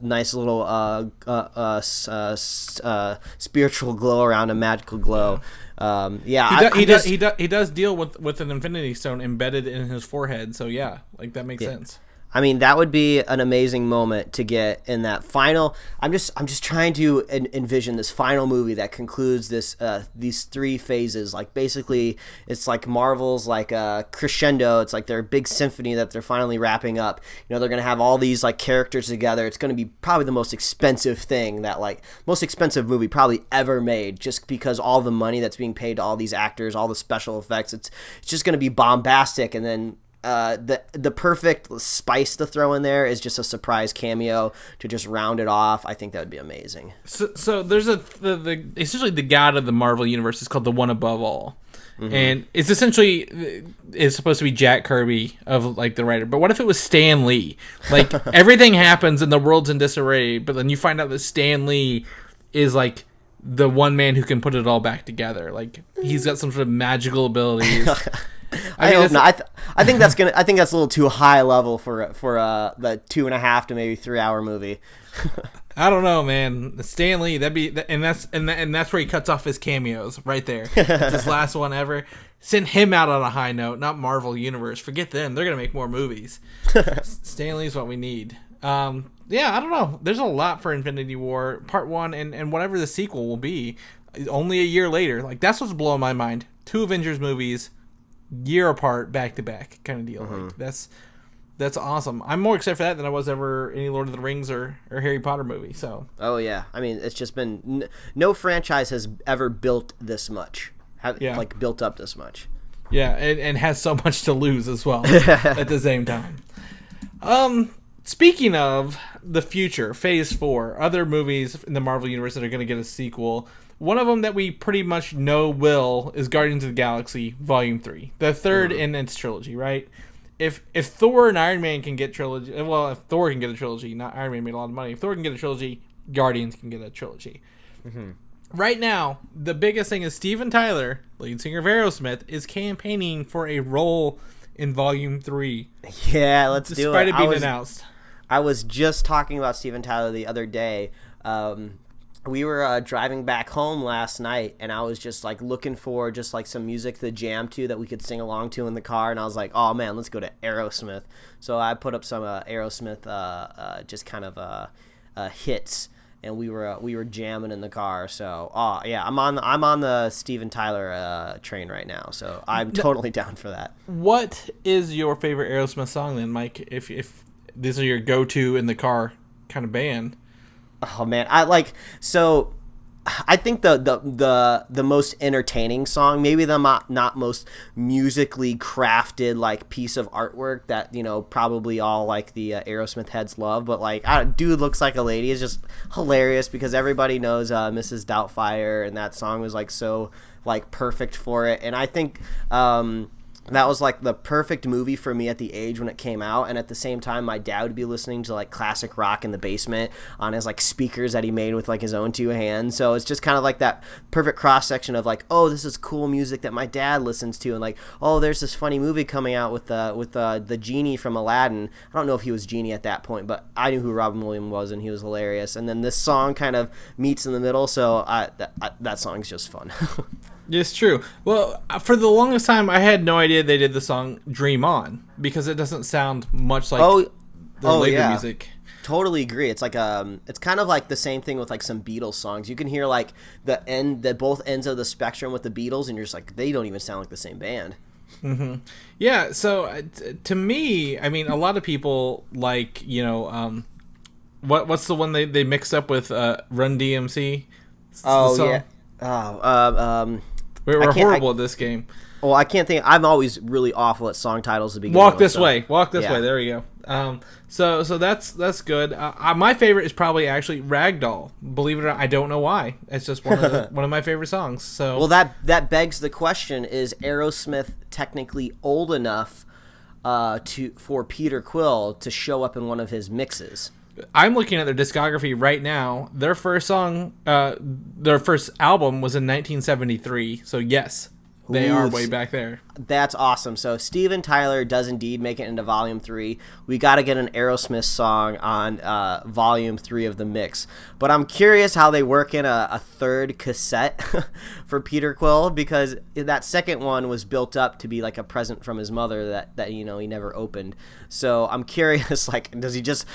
C: nice little spiritual glow around, a magical glow.
A: He does deal with an Infinity Stone embedded in his forehead, so yeah, like that makes sense.
C: I mean, that would be an amazing moment to get in that final. I'm just trying to envision this final movie that concludes these three phases. Like, basically, it's like Marvel's like a crescendo. It's like their big symphony that they're finally wrapping up. They're gonna have all these like characters together. It's gonna be probably the most expensive most expensive movie probably ever made, just because all the money that's being paid to all these actors, all the special effects. It's just gonna be bombastic, and then the perfect spice to throw in there is just a surprise cameo to just round it off. I think that would be amazing.
A: So there's essentially the god of the Marvel universe is called the One Above All, and it's supposed to be Jack Kirby of like the writer. But what if it was Stan Lee? Like everything happens and the world's in disarray, but then you find out that Stan Lee is like the one man who can put it all back together. Like he's got some sort of magical abilities.
C: I hope not. I think that's a little too high level for the 2.5 to maybe 3 hour movie.
A: I don't know, man. Stan Lee, and that's where he cuts off his cameos right there. This last one ever. Send him out on a high note, not Marvel Universe. Forget them. They're gonna make more movies. Stan Lee's what we need. I don't know. There's a lot for Infinity War Part 1 and whatever the sequel will be. Only a year later. Like that's what's blowing my mind. 2 Avengers movies. Year apart, back to back, kind of deal. Like, that's awesome. I'm more excited for that than I was ever any Lord of the Rings or Harry Potter movie. So. Oh
C: yeah, I mean it's just been no franchise has ever built this much, built up this much.
A: Yeah, and has so much to lose as well at the same time. Speaking of the future, Phase 4, other movies in the Marvel Universe that are going to get a sequel. One of them that we pretty much know is Guardians of the Galaxy Volume 3, the third in its trilogy, right? If Thor and Iron Man can get trilogy, if Thor can get a trilogy, not Iron Man made a lot of money. If Thor can get a trilogy, Guardians can get a trilogy. Right now, the biggest thing is Steven Tyler, lead singer of Aerosmith, is campaigning for a role in Volume 3.
C: Yeah, let's do it.
A: Despite it being announced.
C: I was just talking about Steven Tyler the other day. We were driving back home last night, and I was just like looking for just like some music to jam to that we could sing along to in the car, and I was like, oh man, let's go to Aerosmith. So I put up some Aerosmith just kind of hits, and we were jamming in the car. So I'm on the Steven Tyler train right now, so I'm totally down for that.
A: What is your favorite Aerosmith song then, Mike? If these are your go-to in the car kind of band.
C: Oh man, I think the most entertaining song, maybe the not most musically crafted like piece of artwork that probably all like the Aerosmith heads love, but like Dude Looks Like a Lady is just hilarious because everybody knows Mrs. Doubtfire, and that song was like so like perfect for it, and I think that was like the perfect movie for me at the age when it came out, and at the same time my dad would be listening to like classic rock in the basement on his like speakers that he made with like his own 2 hands. So it's just kind of like that perfect cross section of like, oh, this is cool music that my dad listens to, and like, oh, there's this funny movie coming out with the genie from Aladdin. I don't know if he was Genie at that point, but I knew who Robin Williams was, and he was hilarious. And then this song kind of meets in the middle, so that song's just fun.
A: It's true. Well, for the longest time, I had no idea they did the song "Dream On" because it doesn't sound much like the later music.
C: Totally agree. It's like it's kind of like the same thing with like some Beatles songs. You can hear like the both ends of the spectrum with the Beatles, and you're just like, they don't even sound like the same band.
A: Mm-hmm. Yeah. So to me, I mean, a lot of people like, what's the one they mixed up with Run DMC?
C: Oh yeah. Oh,
A: we're horrible at this game.
C: Well, I can't think. I'm always really awful at song titles to begin
A: Walk
C: with,
A: this
C: so.
A: way. Walk this way. There we go. So that's good. My favorite is probably actually Ragdoll. Believe it or not, I don't know why. It's just one of my favorite songs. So
C: well, that begs the question: is Aerosmith technically old enough for Peter Quill to show up in one of his mixes?
A: I'm looking at their discography right now. Their first song, their first album was in 1973. So yes. They are way back there.
C: That's awesome. So Steven Tyler does indeed make it into Volume 3. We got to get an Aerosmith song on Volume 3 of the mix. But I'm curious how they work in a third cassette for Peter Quill, because that second one was built up to be like a present from his mother that he never opened. So I'm curious, like, does he just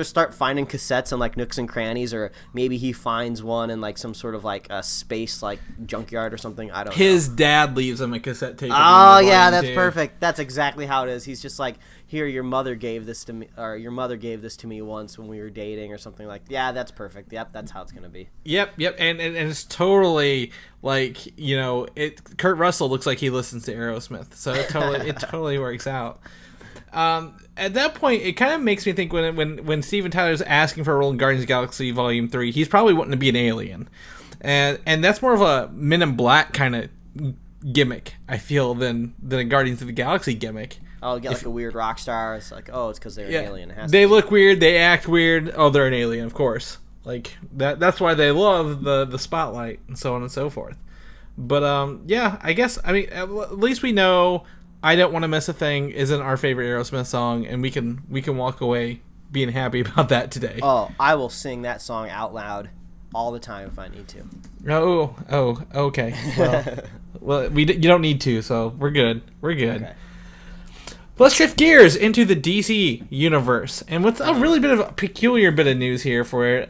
C: start finding cassettes in like nooks and crannies, or maybe he finds one in like some sort of like a space like junkyard or something? I don't know.
A: His dad leaves him a cassette tape.
C: Oh yeah, that's perfect. That's exactly how it is. He's just like, here, your mother gave this to me, or your mother gave this to me once when we were dating, or something like. Yeah, that's perfect. Yep, that's how it's gonna be.
A: Yep, and it's totally like, Kurt Russell looks like he listens to Aerosmith, so it totally works out. At that point, it kind of makes me think when Steven Tyler's asking for a role in Guardians of the Galaxy Volume 3, he's probably wanting to be an alien, and that's more of a Men in Black kind of gimmick, I feel, than a Guardians of the Galaxy gimmick.
C: Oh, you get like a weird rock star. It's like, oh, it's because they're an alien.
A: They look weird. They act weird. Oh, they're an alien, of course. Like that's why they love the spotlight and so on and so forth. But I guess, I mean, at least we know I Don't Want to Miss a Thing isn't our favorite Aerosmith song, and we can walk away being happy about that today.
C: Oh, I will sing that song out loud all the time if I need to.
A: Oh, okay. Well, you don't need to, so we're good. Okay. Let's shift gears into the DC universe, and what's a really bit of a peculiar bit of news here for it.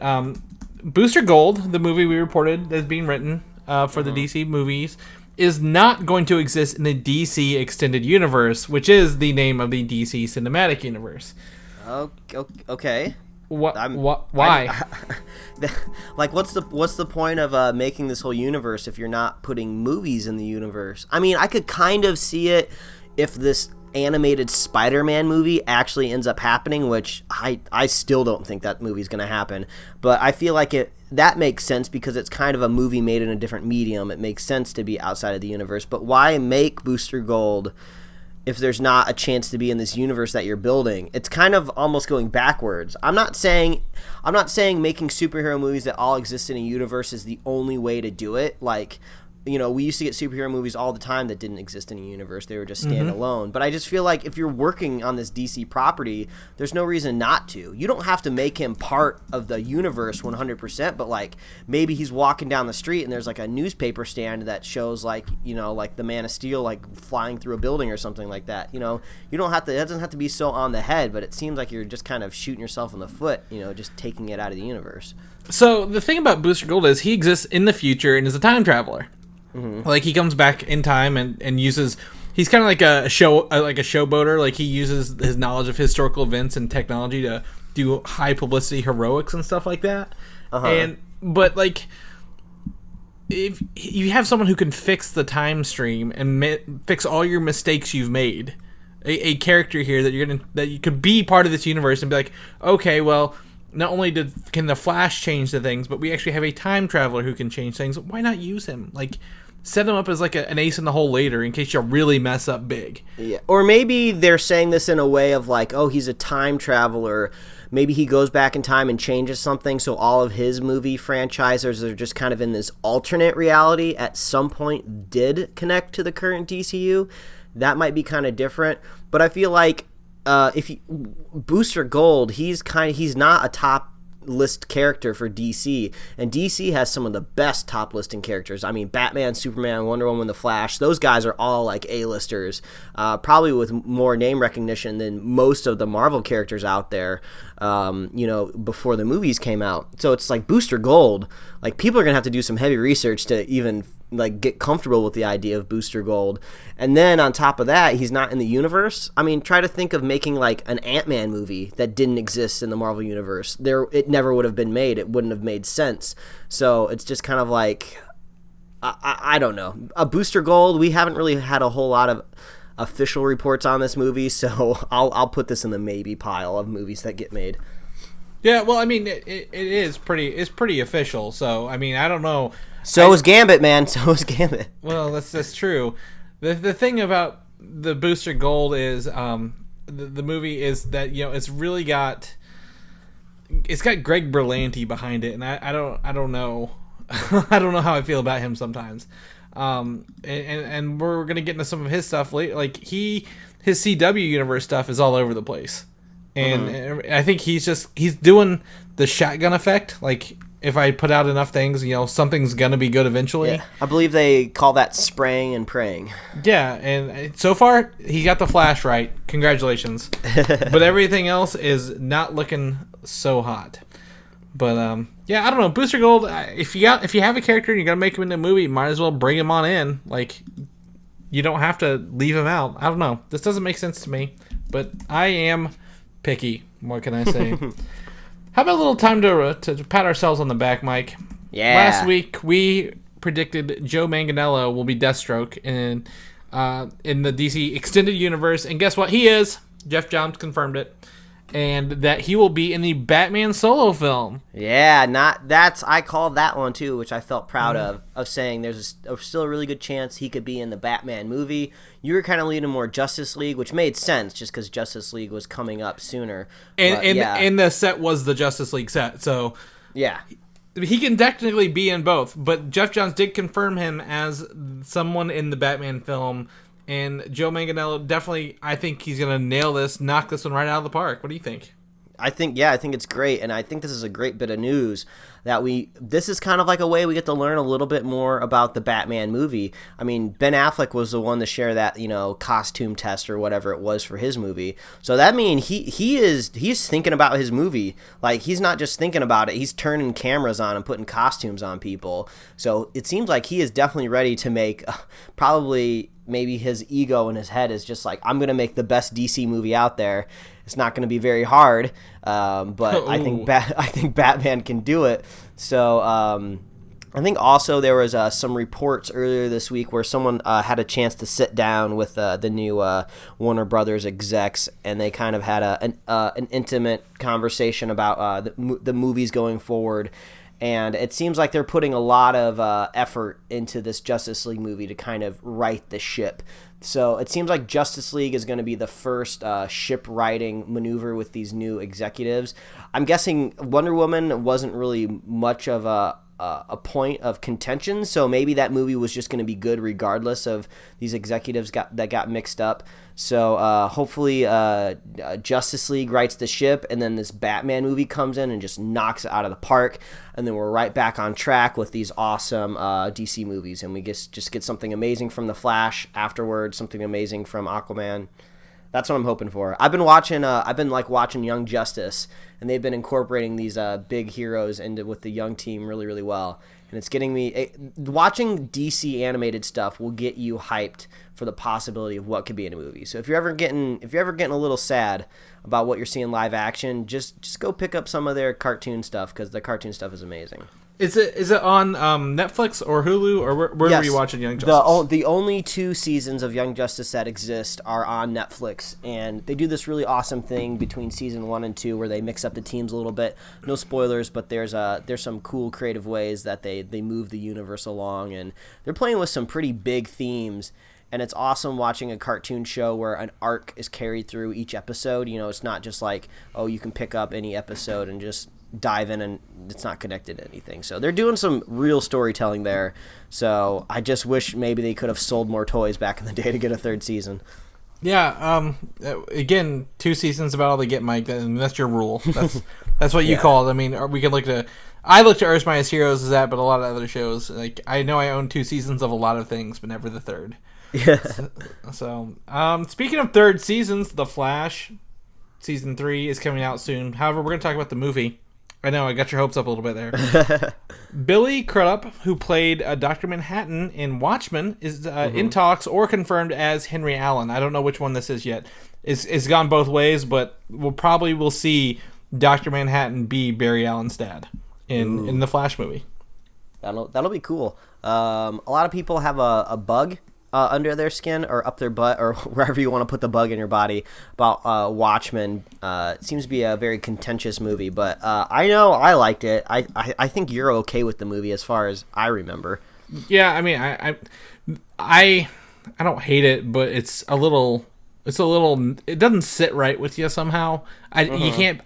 A: Booster Gold, the movie we reported that's being written for the DC movies, is not going to exist in the DC Extended Universe, which is the name of the DC Cinematic Universe.
C: Okay.
A: Why?
C: Like, what's the point of making this whole universe if you're not putting movies in the universe? I mean, I could kind of see it if this animated Spider-Man movie actually ends up happening, which I still don't think that movie's going to happen. But I feel like that makes sense because it's kind of a movie made in a different medium. It makes sense to be outside of the universe. But why make Booster Gold if there's not a chance to be in this universe that you're building? It's kind of almost going backwards. I'm not saying making superhero movies that all exist in a universe is the only way to do it. Like, we used to get superhero movies all the time that didn't exist in a universe. They were just standalone. But I just feel like if you're working on this DC property, there's no reason not to. You don't have to make him part of the universe 100%, but like maybe he's walking down the street and there's like a newspaper stand that shows like, like the Man of Steel like flying through a building or something like that. You don't have to, it doesn't have to be so on the head, but it seems like you're just kind of shooting yourself in the foot, just taking it out of the universe. So the thing about Booster Gold is he exists in the future and is a time traveler. Mm-hmm. Like he comes back in time and uses. He's kind of like a showboater. Like he uses his knowledge of historical events and technology to do high publicity heroics and stuff like that. But like, if you have someone who can fix the time stream and fix all your mistakes you've made, a character here that you could be part of this universe and be like, okay, well, not only can the Flash change the things, but we actually have a time traveler who can change things. Why not use him? Like, set him up as like an ace in the hole later in case you really mess up big. Yeah. Or maybe they're saying this in a way of like, oh, he's a time traveler. Maybe he goes back in time and changes something, so all of his movie franchises are just kind of in this alternate reality at some point did connect to the current DCU. That might be kind of different. But I feel like Booster Gold, he's not a top list character for DC, and DC has some of the best top listing characters. I mean, Batman, Superman, Wonder Woman, The Flash, those guys are all like A-listers, probably with more name recognition than most of the Marvel characters out there, before the movies came out. So it's like Booster Gold, like people are gonna have to do some heavy research to even like get comfortable with the idea of Booster Gold. And then on top of that, he's not in the universe. I mean, try to think of making like an Ant-Man movie that didn't exist in the Marvel universe. It never would have been made. It wouldn't have made sense. So it's just kind of like, I don't know. A Booster Gold, we haven't really had a whole lot of official reports on this movie, so I'll put this in the maybe pile of movies that get made.
A: Yeah, well, I mean, it's pretty official. So I mean, I don't know.
C: So is Gambit, man. So is Gambit.
A: Well, that's true. The thing about the Booster Gold is the movie is that it's really got Greg Berlanti behind it, and I don't know I don't know how I feel about him sometimes. And we're gonna get into some of his stuff later. Like his CW universe stuff is all over the place, and I think he's doing the shotgun effect. Like if I put out enough things, something's gonna be good eventually.
C: Yeah, I believe they call that spraying and praying.
A: Yeah, and so far he got the Flash right. Congratulations. But everything else is not looking so hot. But yeah, I don't know. Booster Gold. If you have a character and you're gonna make him into a movie, might as well bring him on in. Like you don't have to leave him out. I don't know. This doesn't make sense to me. But I am picky. What can I say? How about a little time to pat ourselves on the back, Mike?
C: Yeah.
A: Last week we predicted Joe Manganiello will be Deathstroke in the DC Extended Universe, and guess what? He is. Jeff Johns confirmed it, and that he will be in the Batman solo film.
C: Yeah, I called that one too, which I felt proud of saying there's still a really good chance he could be in the Batman movie. You were kind of leaning more Justice League, which made sense just because Justice League was coming up sooner.
A: And the set was the Justice League set, so
C: yeah,
A: he can technically be in both. But Jeff Johns did confirm him as someone in the Batman film. And Joe Manganiello, definitely, I think he's going to nail this, knock this one right out of the park. What do you think?
C: I think it's great, and I think this is a great bit of news that this is kind of like a way we get to learn a little bit more about the Batman movie. I mean, Ben Affleck was the one to share that, costume test or whatever it was for his movie. So that means he's thinking about his movie. Like, he's not just thinking about it, he's turning cameras on and putting costumes on people. So it seems like he is definitely ready to make maybe his ego in his head is just like, I'm going to make the best DC movie out there. It's not going to be very hard, but I think Batman can do it. So I think also there was some reports earlier this week where someone had a chance to sit down with the new Warner Brothers execs, and they kind of had an intimate conversation about the movies going forward. And it seems like they're putting a lot of effort into this Justice League movie to kind of right the ship. So it seems like Justice League is going to be the first ship-righting maneuver with these new executives. I'm guessing Wonder Woman wasn't really much of a point of contention, so maybe that movie was just going to be good regardless of these executives that got mixed up. So hopefully Justice League rights the ship, and then this Batman movie comes in and just knocks it out of the park, and then we're right back on track with these awesome DC movies, and we just get something amazing from The Flash afterwards, something amazing from Aquaman. That's what I'm hoping for. I've been watching Young Justice, and they've been incorporating these big heroes with the young team really, really well. And it's getting me watching DC animated stuff will get you hyped for the possibility of what could be in a movie. So if you're ever getting a little sad about what you're seeing live action, just go pick up some of their cartoon stuff, because the cartoon stuff is amazing.
A: Is it on Netflix or Hulu, or where
C: yes,
A: were you watching Young Justice?
C: The only 2 seasons of Young Justice that exist are on Netflix, and they do this really awesome thing between season 1 and 2 where they mix up the teams a little bit. No spoilers, but there's some cool creative ways that they move the universe along, and they're playing with some pretty big themes. And it's awesome watching a cartoon show where an arc is carried through each episode. It's not just like, oh, you can pick up any episode and just dive in and it's not connected to anything. So they're doing some real storytelling there. So I just wish maybe they could have sold more toys back in the day to get a 3rd season.
A: Yeah. Again, 2 seasons about all they get, Mike. And that's your rule. That's what you called. I mean, we can look to. I looked at Earth's Mightiest Heroes as that, but a lot of other shows. Like I know I own 2 seasons of a lot of things, but never the third.
C: Yeah.
A: So, speaking of third seasons, The Flash season 3 is coming out soon. However, we're going to talk about the movie. I know I got your hopes up a little bit there. Billy Crudup, who played Dr. Manhattan in Watchmen, is in talks or confirmed as Henry Allen. I don't know which one this is yet. It's gone both ways, but we'll see Dr. Manhattan be Barry Allen's dad in the Flash movie.
C: That'll be cool. A lot of people have a bug under their skin or up their butt or wherever you want to put the bug in your body about Watchmen. It seems to be a very contentious movie, but I know I liked it. I think you're okay with the movie as far as I remember.
A: Yeah, I mean, I don't hate it, but it's a little. It doesn't sit right with you somehow. I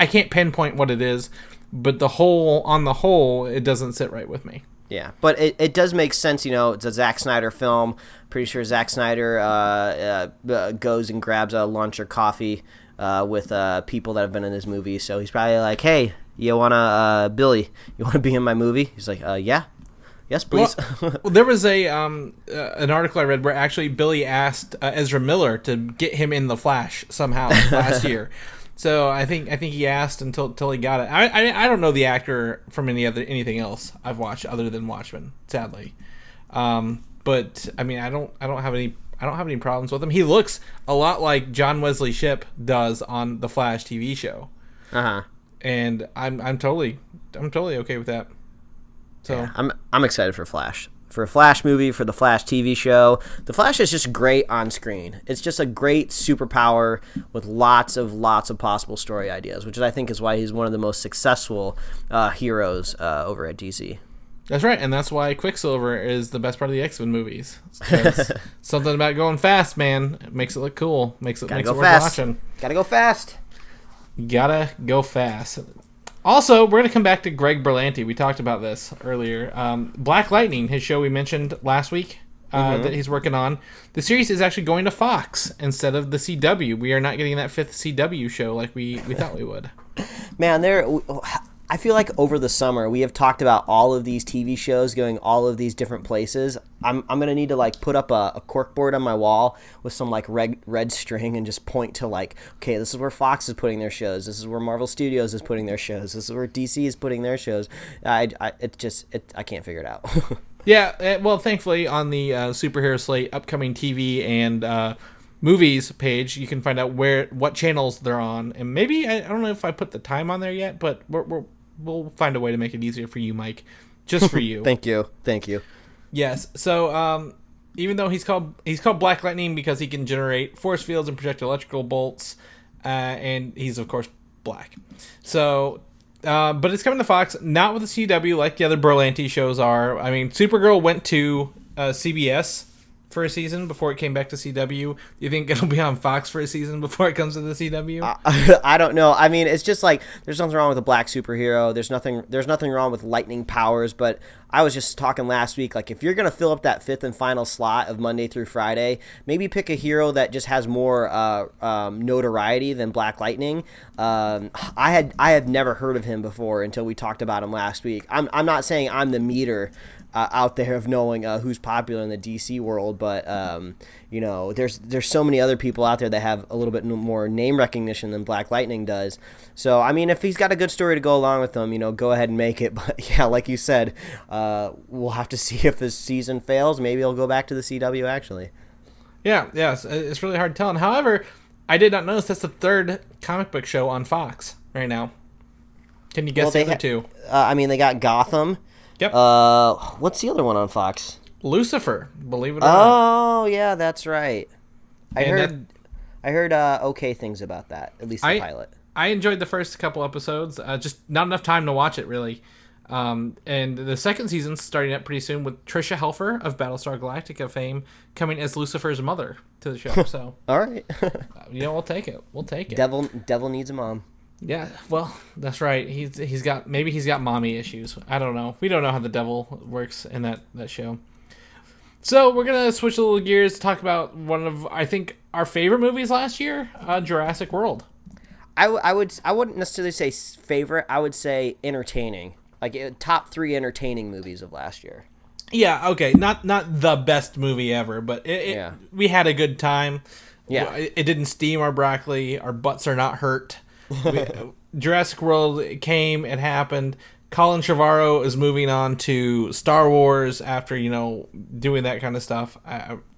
A: can't pinpoint what it is, but on the whole, it doesn't sit right with me.
C: Yeah, but it does make sense, it's a Zack Snyder film. Pretty sure Zack Snyder goes and grabs a lunch or coffee with people that have been in his movie. So he's probably like, hey, Billy, you want to be in my movie? He's like, yeah. Yes, please.
A: Well, there was an article I read where actually Billy asked Ezra Miller to get him in The Flash somehow last year. So I think he asked until he got it. I don't know the actor from anything else I've watched other than Watchmen, sadly. But I mean I don't have any problems with him. He looks a lot like John Wesley Shipp does on the Flash TV show. And I'm totally okay with that. So
C: yeah, I'm excited for Flash. For a Flash movie, for the Flash TV show. The Flash is just great on screen. It's just a great superpower with lots of possible story ideas, which I think is why he's one of the most successful heroes over at DC.
A: That's right, and that's why Quicksilver is the best part of the X-Men movies. Something about going fast, man. It makes it look cool. Makes it worth watching.
C: Gotta go fast.
A: Gotta go fast. Also, we're going to come back to Greg Berlanti. We talked about this earlier. Black Lightning, his show we mentioned last week that he's working on. The series is actually going to Fox instead of the CW. We are not getting that 5th CW show like we thought we would.
C: Man, I feel like over the summer we have talked about all of these TV shows going all of these different places. I'm gonna need to put up a corkboard on my wall with some red string and just point to okay, this is where Fox is putting their shows. This is where Marvel Studios is putting their shows. This is where DC is putting their shows. I can't figure it out.
A: Yeah, well, thankfully on the Superhero Slate upcoming TV and movies page, you can find out what channels they're on, and maybe I don't know if I put the time on there yet, but we'll find a way to make it easier for you, Mike, just for you.
C: Thank you.
A: Yes. So even though he's called Black Lightning because he can generate force fields and project electrical bolts, and he's of course black. So, but it's coming to Fox, not with the CW like the other Berlanti shows are. I mean, Supergirl went to CBS for a season before it came back to CW. Do you think it'll be on Fox for a season before it comes to the CW?
C: I don't know. I mean, it's just there's nothing wrong with a black superhero. There's nothing wrong with lightning powers. But I was just talking last week, if you're gonna fill up that 5th and final slot of Monday through Friday, maybe pick a hero that just has more notoriety than Black Lightning. I had never heard of him before until we talked about him last week. I'm not saying I'm the meter out there of knowing who's popular in the DC world, but there's so many other people out there that have a little bit more name recognition than Black Lightning does. So I mean, if he's got a good story to go along with them, go ahead and make it. But yeah, like you said, we'll have to see if this season fails. Maybe he'll go back to the CW actually.
A: Yeah, it's really hard to tell. And however, I did not notice that's the 3rd comic book show on Fox right now. Can you guess the other 2?
C: I mean, they got Gotham.
A: Yep.
C: What's the other one on Fox?
A: Lucifer, believe it or not.
C: Oh, yeah, that's right. I heard okay things about that, at least the pilot.
A: I enjoyed the first couple episodes, just not enough time to watch it, really. And the second season's starting up pretty soon with Tricia Helfer of Battlestar Galactica fame coming as Lucifer's mother to the show. So,
C: all right.
A: We'll take it.
C: Devil needs a mom.
A: Yeah, well, that's right. He's got mommy issues. I don't know. We don't know how the devil works in that show. So we're gonna switch a little gears to talk about one of, I think, our favorite movies last year, Jurassic World.
C: I wouldn't necessarily say favorite. I would say entertaining. Like top 3 entertaining movies of last year.
A: Yeah, okay, not the best movie ever, but we had a good time.
C: Yeah,
A: it didn't steam our broccoli. Our butts are not hurt. Jurassic World came, it happened. Colin Trevorrow is moving on to Star Wars after doing that kind of stuff.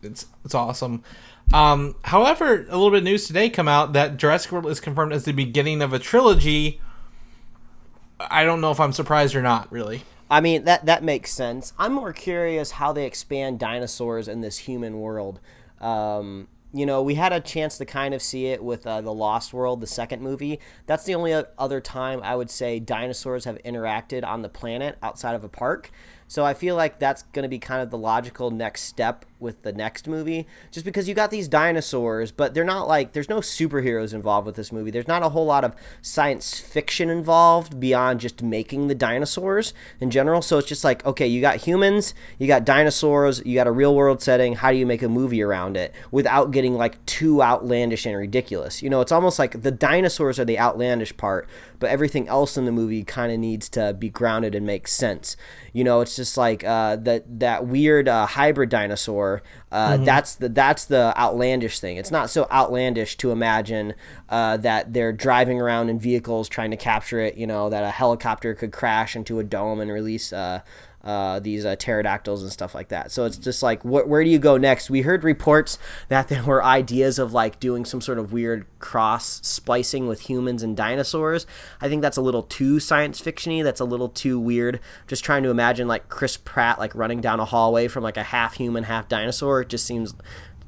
A: It's awesome. However, a little bit of news today come out that Jurassic World is confirmed as the beginning of a trilogy. I don't know if I'm surprised or not, really.
C: I mean, that makes sense. I'm more curious how they expand dinosaurs in this human world. We had a chance to kind of see it with The Lost World, the second movie. That's the only other time I would say dinosaurs have interacted on the planet outside of a park. So I feel like that's going to be kind of the logical next step with the next movie, just because you got these dinosaurs, but they're not like, there's no superheroes involved with this movie. There's not a whole lot of science fiction involved beyond just making the dinosaurs in general. So it's just like, okay, you got humans, you got dinosaurs, you got a real world setting. How do you make a movie around it without getting like too outlandish and ridiculous? It's almost like the dinosaurs are the outlandish part, but everything else in the movie kind of needs to be grounded and make sense. It's just like that weird hybrid dinosaur. That's the outlandish thing. It's not so outlandish to imagine that they're driving around in vehicles trying to capture it. That a helicopter could crash into a dome and release these pterodactyls and stuff like that. So it's just like, where do you go next? We heard reports that there were ideas of like doing some sort of weird cross splicing with humans and dinosaurs. I think that's a little too science fiction-y. That's a little too weird. Just trying to imagine like Chris Pratt like running down a hallway from like a half human, half dinosaur. It just seems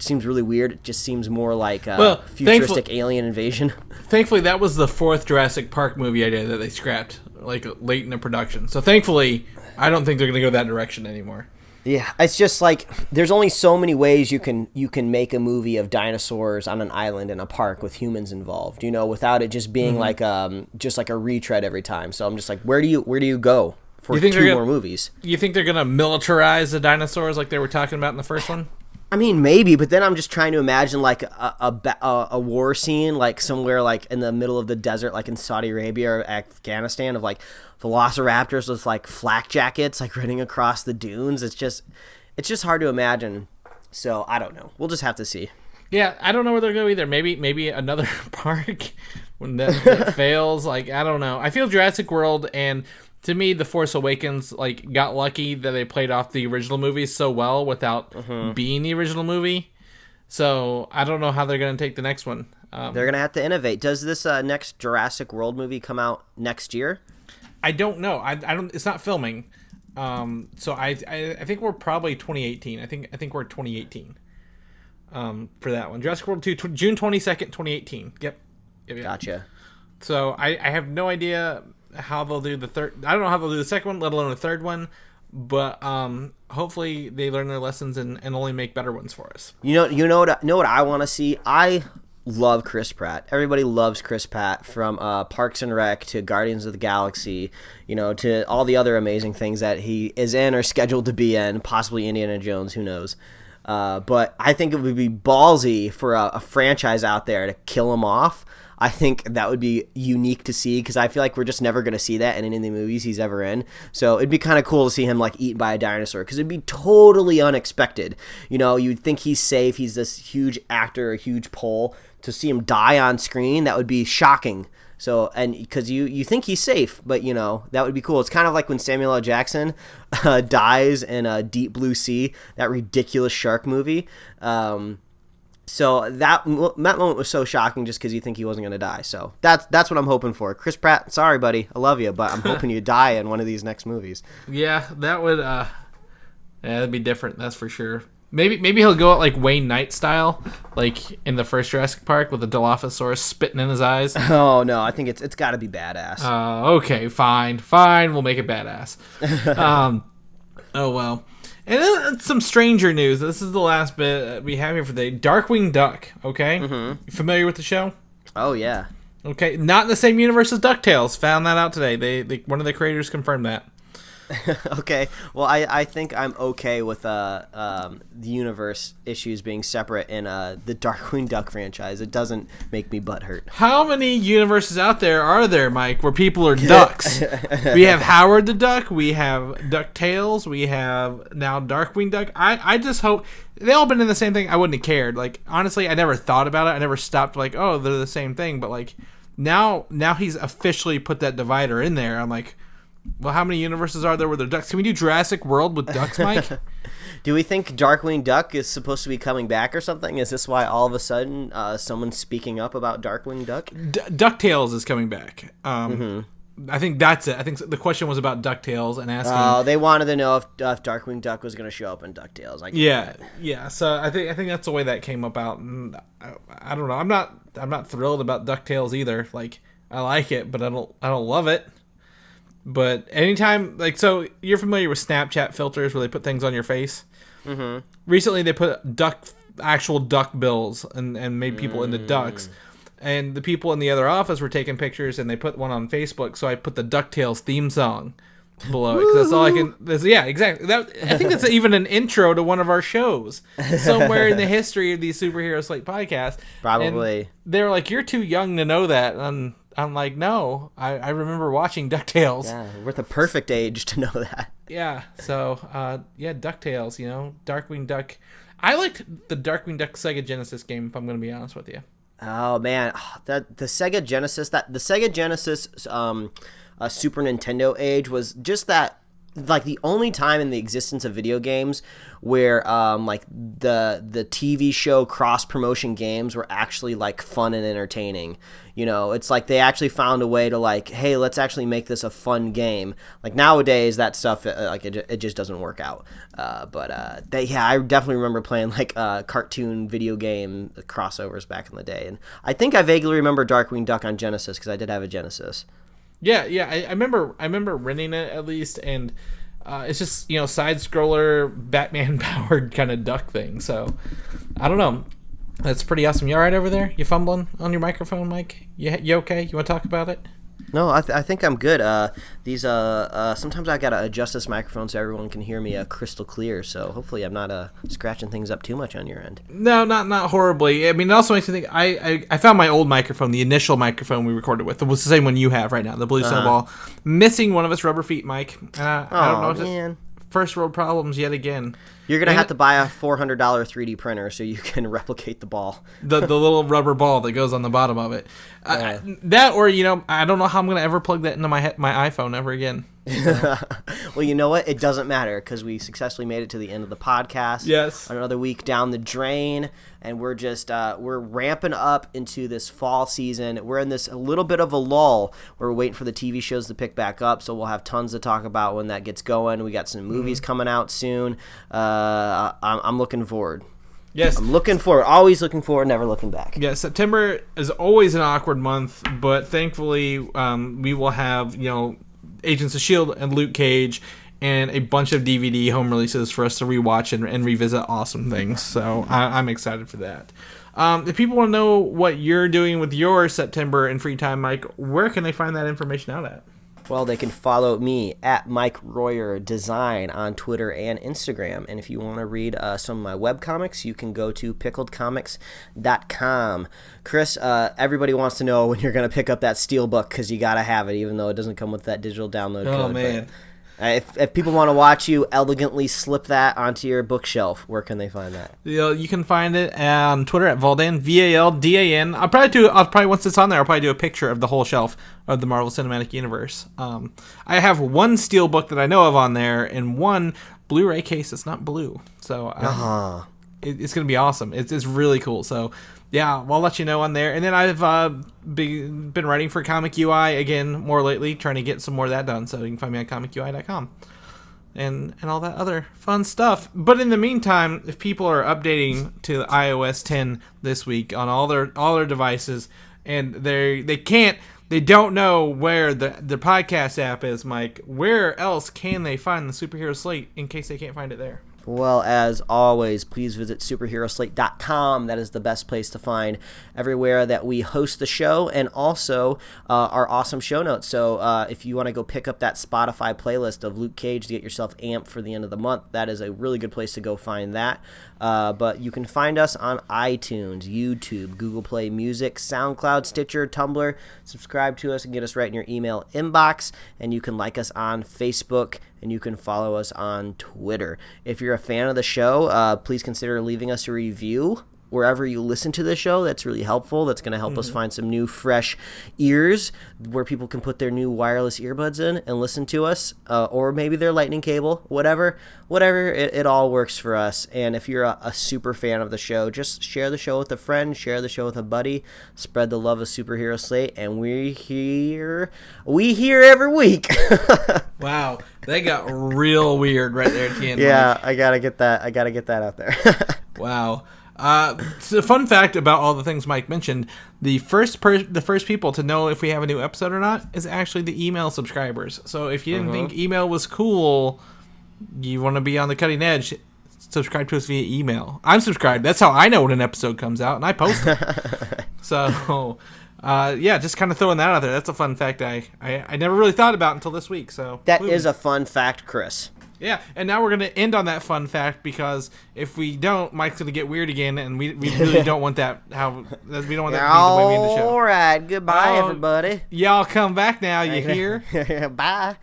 C: really weird. It just seems more like futuristic alien invasion.
A: Thankfully, that was the 4th Jurassic Park movie idea that they scrapped like late in the production. So thankfully, I don't think they're going to go that direction anymore.
C: Yeah, it's just like there's only so many ways you can make a movie of dinosaurs on an island in a park with humans involved, without it just being like just like a retread every time. So I'm just like, where do you go for 2 more movies?
A: You think they're going to militarize the dinosaurs like they were talking about in the first one?
C: I mean, maybe, but then I'm just trying to imagine like a war scene, like somewhere like in the middle of the desert, like in Saudi Arabia or Afghanistan, of like velociraptors with like flak jackets, like running across the dunes. It's just hard to imagine. So I don't know. We'll just have to see.
A: Yeah, I don't know where they're going either. Maybe another park when that fails. Like, I don't know. I feel Jurassic World and, to me, The Force Awakens like got lucky that they played off the original movie so well without being the original movie. So I don't know how they're going to take the next one.
C: They're going to have to innovate. Does this next Jurassic World movie come out next year?
A: I don't know. I don't. It's not filming. So I think we're probably 2018. I think we're 2018. For that one, Jurassic World 2, June 22nd, 2018. Yep.
C: Gotcha.
A: So I have no idea how they'll do the third. I don't know how they'll do the second one, let alone the third one. But hopefully they learn their lessons and only make better ones for us.
C: You know what I want to see? I love Chris Pratt. Everybody loves Chris Pratt, from Parks and Rec to Guardians of the Galaxy, to all the other amazing things that he is in or scheduled to be in, possibly Indiana Jones, who knows. But I think it would be ballsy for a franchise out there to kill him off. I think that would be unique to see, because I feel like we're just never going to see that in any of the movies he's ever in. So it'd be kind of cool to see him like eaten by a dinosaur, because it'd be totally unexpected. You'd think he's safe. He's this huge actor, a huge pull. To see him die on screen, that would be shocking. So, and because you think he's safe, but that would be cool. It's kind of like when Samuel L. Jackson dies in Deep Blue Sea, that ridiculous shark movie. So that moment was so shocking, just because you think he wasn't going to die. So that's what I'm hoping for. Chris Pratt, sorry, buddy, I love you, but I'm hoping you die in one of these next movies.
A: Yeah, that would that'd be different. That's for sure. Maybe he'll go out like Wayne Knight style, like in the first Jurassic Park with the Dilophosaurus spitting in his eyes.
C: Oh no, I think it's got to be badass.
A: Okay, fine, we'll make it badass. Oh well. And then some stranger news. This is the last bit we have here for the day. Darkwing Duck. Okay, You familiar with the show?
C: Oh yeah.
A: Okay, not in the same universe as DuckTales. Found that out today. They one of the creators confirmed that.
C: Okay. Well, I think I'm okay with the universe issues being separate in the Darkwing Duck franchise. It doesn't make me butthurt.
A: How many universes out there are there, Mike, where people are ducks? We have Howard the Duck, we have DuckTales, we have now Darkwing Duck. I just hope they all been in the same thing. I wouldn't have cared. Like, honestly, I never thought about it. I never stopped like, oh, they're the same thing. But like now he's officially put that divider in there. I'm like, well, how many universes are there where they're ducks? Can we do Jurassic World with ducks, Mike?
C: Do we think Darkwing Duck is supposed to be coming back or something? Is this why all of a sudden someone's speaking up about Darkwing Duck?
A: DuckTales is coming back. I think that's it. I think the question was about DuckTales and asking.
C: Oh, they wanted to know if Darkwing Duck was going to show up in DuckTales.
A: Yeah. So I think that's the way that came about. And I don't know. I'm not thrilled about DuckTales either. Like, I like it, but I don't love it. But anytime, like, so you're familiar with Snapchat filters where they put things on your face? Mm-hmm. Recently, they put actual duck bills and made people into ducks. And the people in the other office were taking pictures, and they put one on Facebook. So I put the DuckTales theme song below it, 'cause that's all I can. Yeah, exactly. I think that's even an intro to one of our shows somewhere in the history of these Superhero Slate podcasts.
C: Probably.
A: And they were like, "You're too young to know that." And I'm like, "No, I remember watching DuckTales."
C: Yeah, we're the perfect age to know that.
A: Yeah. So, DuckTales. Darkwing Duck. I liked the Darkwing Duck Sega Genesis game. If I'm going to be honest with you.
C: Oh man, the Sega Genesis, Super Nintendo age was just that, like, the only time in the existence of video games where like the TV show cross promotion games were actually like fun and entertaining. It's like they actually found a way to, like, hey, let's actually make this a fun game. Like, nowadays that stuff it just doesn't work out. But I definitely remember playing like cartoon video game crossovers back in the day, and I think I vaguely remember Darkwing Duck on Genesis because I did have a Genesis.
A: Yeah, I remember renting it at least, and it's just side scroller Batman powered kind of duck thing. So I don't know. That's pretty awesome. You all right over there? You fumbling on your microphone, Mike? You okay? You want to talk about it?
C: No, I think I'm good. Sometimes I gotta adjust this microphone so everyone can hear me crystal clear. So hopefully I'm not scratching things up too much on your end.
A: No, not horribly. I mean, it also makes me think. I found my old microphone, the initial microphone we recorded with. It was the same one you have right now, the Blue Snowball. Missing one of its rubber feet, Mike. I don't know.
C: Man.
A: First world problems yet again.
C: You're going to have to buy a $400 3D printer so you can replicate the ball.
A: The little rubber ball that goes on the bottom of it. That, or, I don't know how I'm going to ever plug that into my iPhone ever again.
C: Well, you know what? It doesn't matter because we successfully made it to the end of the podcast.
A: Yes.
C: Another week down the drain, and we're just we're ramping up into this fall season. We're in this a little bit of a lull. We're waiting for the TV shows to pick back up, so we'll have tons to talk about when that gets going. We got some movies coming out soon. I'm looking forward.
A: Yes.
C: I'm looking forward. Always looking forward, never looking back.
A: Yeah, September is always an awkward month, but thankfully we will have, Agents of S.H.I.E.L.D. and Luke Cage and a bunch of DVD home releases for us to rewatch and revisit awesome things. So I'm excited for that. If people want to know what you're doing with your September and free time, Mike, where can they find that information out at?
C: Well, they can follow me at Mike Royer Design on Twitter and Instagram. And if you want to read some of my webcomics, you can go to pickledcomics.com. Chris, everybody wants to know when you're going to pick up that Steelbook because you got to have it, even though it doesn't come with that digital download code.
A: Oh, man.
C: But, if people want to watch you elegantly slip that onto your bookshelf, where can they find that?
A: You can find it on Twitter at Valdan, Valdan. I'll probably once it's on there, I'll probably do a picture of the whole shelf of the Marvel Cinematic Universe. I have one Steelbook that I know of on there and one Blu-ray case that's not blue. So it's going to be awesome. It's really cool. So yeah, I'll let you know on there. And then I've been writing for Comic UI again more lately, trying to get some more of that done. So you can find me on comicui.com and all that other fun stuff. But in the meantime, if people are updating to iOS 10 this week on all their devices, and they don't know where the podcast app is, Mike, where else can they find the Superhero Slate in case they can't find it there?
C: Well, as always, please visit superheroslate.com. That is the best place to find everywhere that we host the show, and also our awesome show notes. So if you want to go pick up that Spotify playlist of Luke Cage to get yourself amped for the end of the month, that is a really good place to go find that. But you can find us on iTunes, YouTube, Google Play Music, SoundCloud, Stitcher, Tumblr. Subscribe to us and get us right in your email inbox. And you can like us on Facebook, and you can follow us on Twitter. If you're a fan of the show, please consider leaving us a review wherever you listen to the show. That's really helpful. That's going to help us find some new, fresh ears where people can put their new wireless earbuds in and listen to us, or maybe their lightning cable, whatever. It all works for us. And if you're a super fan of the show, just share the show with a friend, share the show with a buddy, spread the love of Superhero Slate, and we here every week.
A: Wow, that got real weird right there at the end.
C: Yeah, Mike. I gotta get that out there.
A: Wow. So a fun fact about all the things Mike mentioned: the first people to know if we have a new episode or not is actually the email subscribers. So if you didn't think email was cool, you want to be on the cutting edge, subscribe to us via email. I'm subscribed. That's how I know when an episode comes out, and I post it. So, yeah, just kind of throwing that out there. That's a fun fact I never really thought about until this week. So
C: that is a fun fact, Chris.
A: Yeah, and now we're going to end on that fun fact, because if we don't, Mike's going to get weird again, and we really don't want that. We don't want that to be the way we end the show.
C: All right, goodbye, everybody.
A: Y'all come back now, you hear?
C: Bye.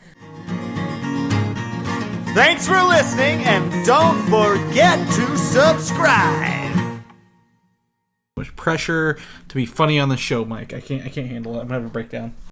B: Thanks for listening, and don't forget to subscribe.
A: Much pressure to be funny on the show, Mike. I can't handle it. I'm going to have a breakdown.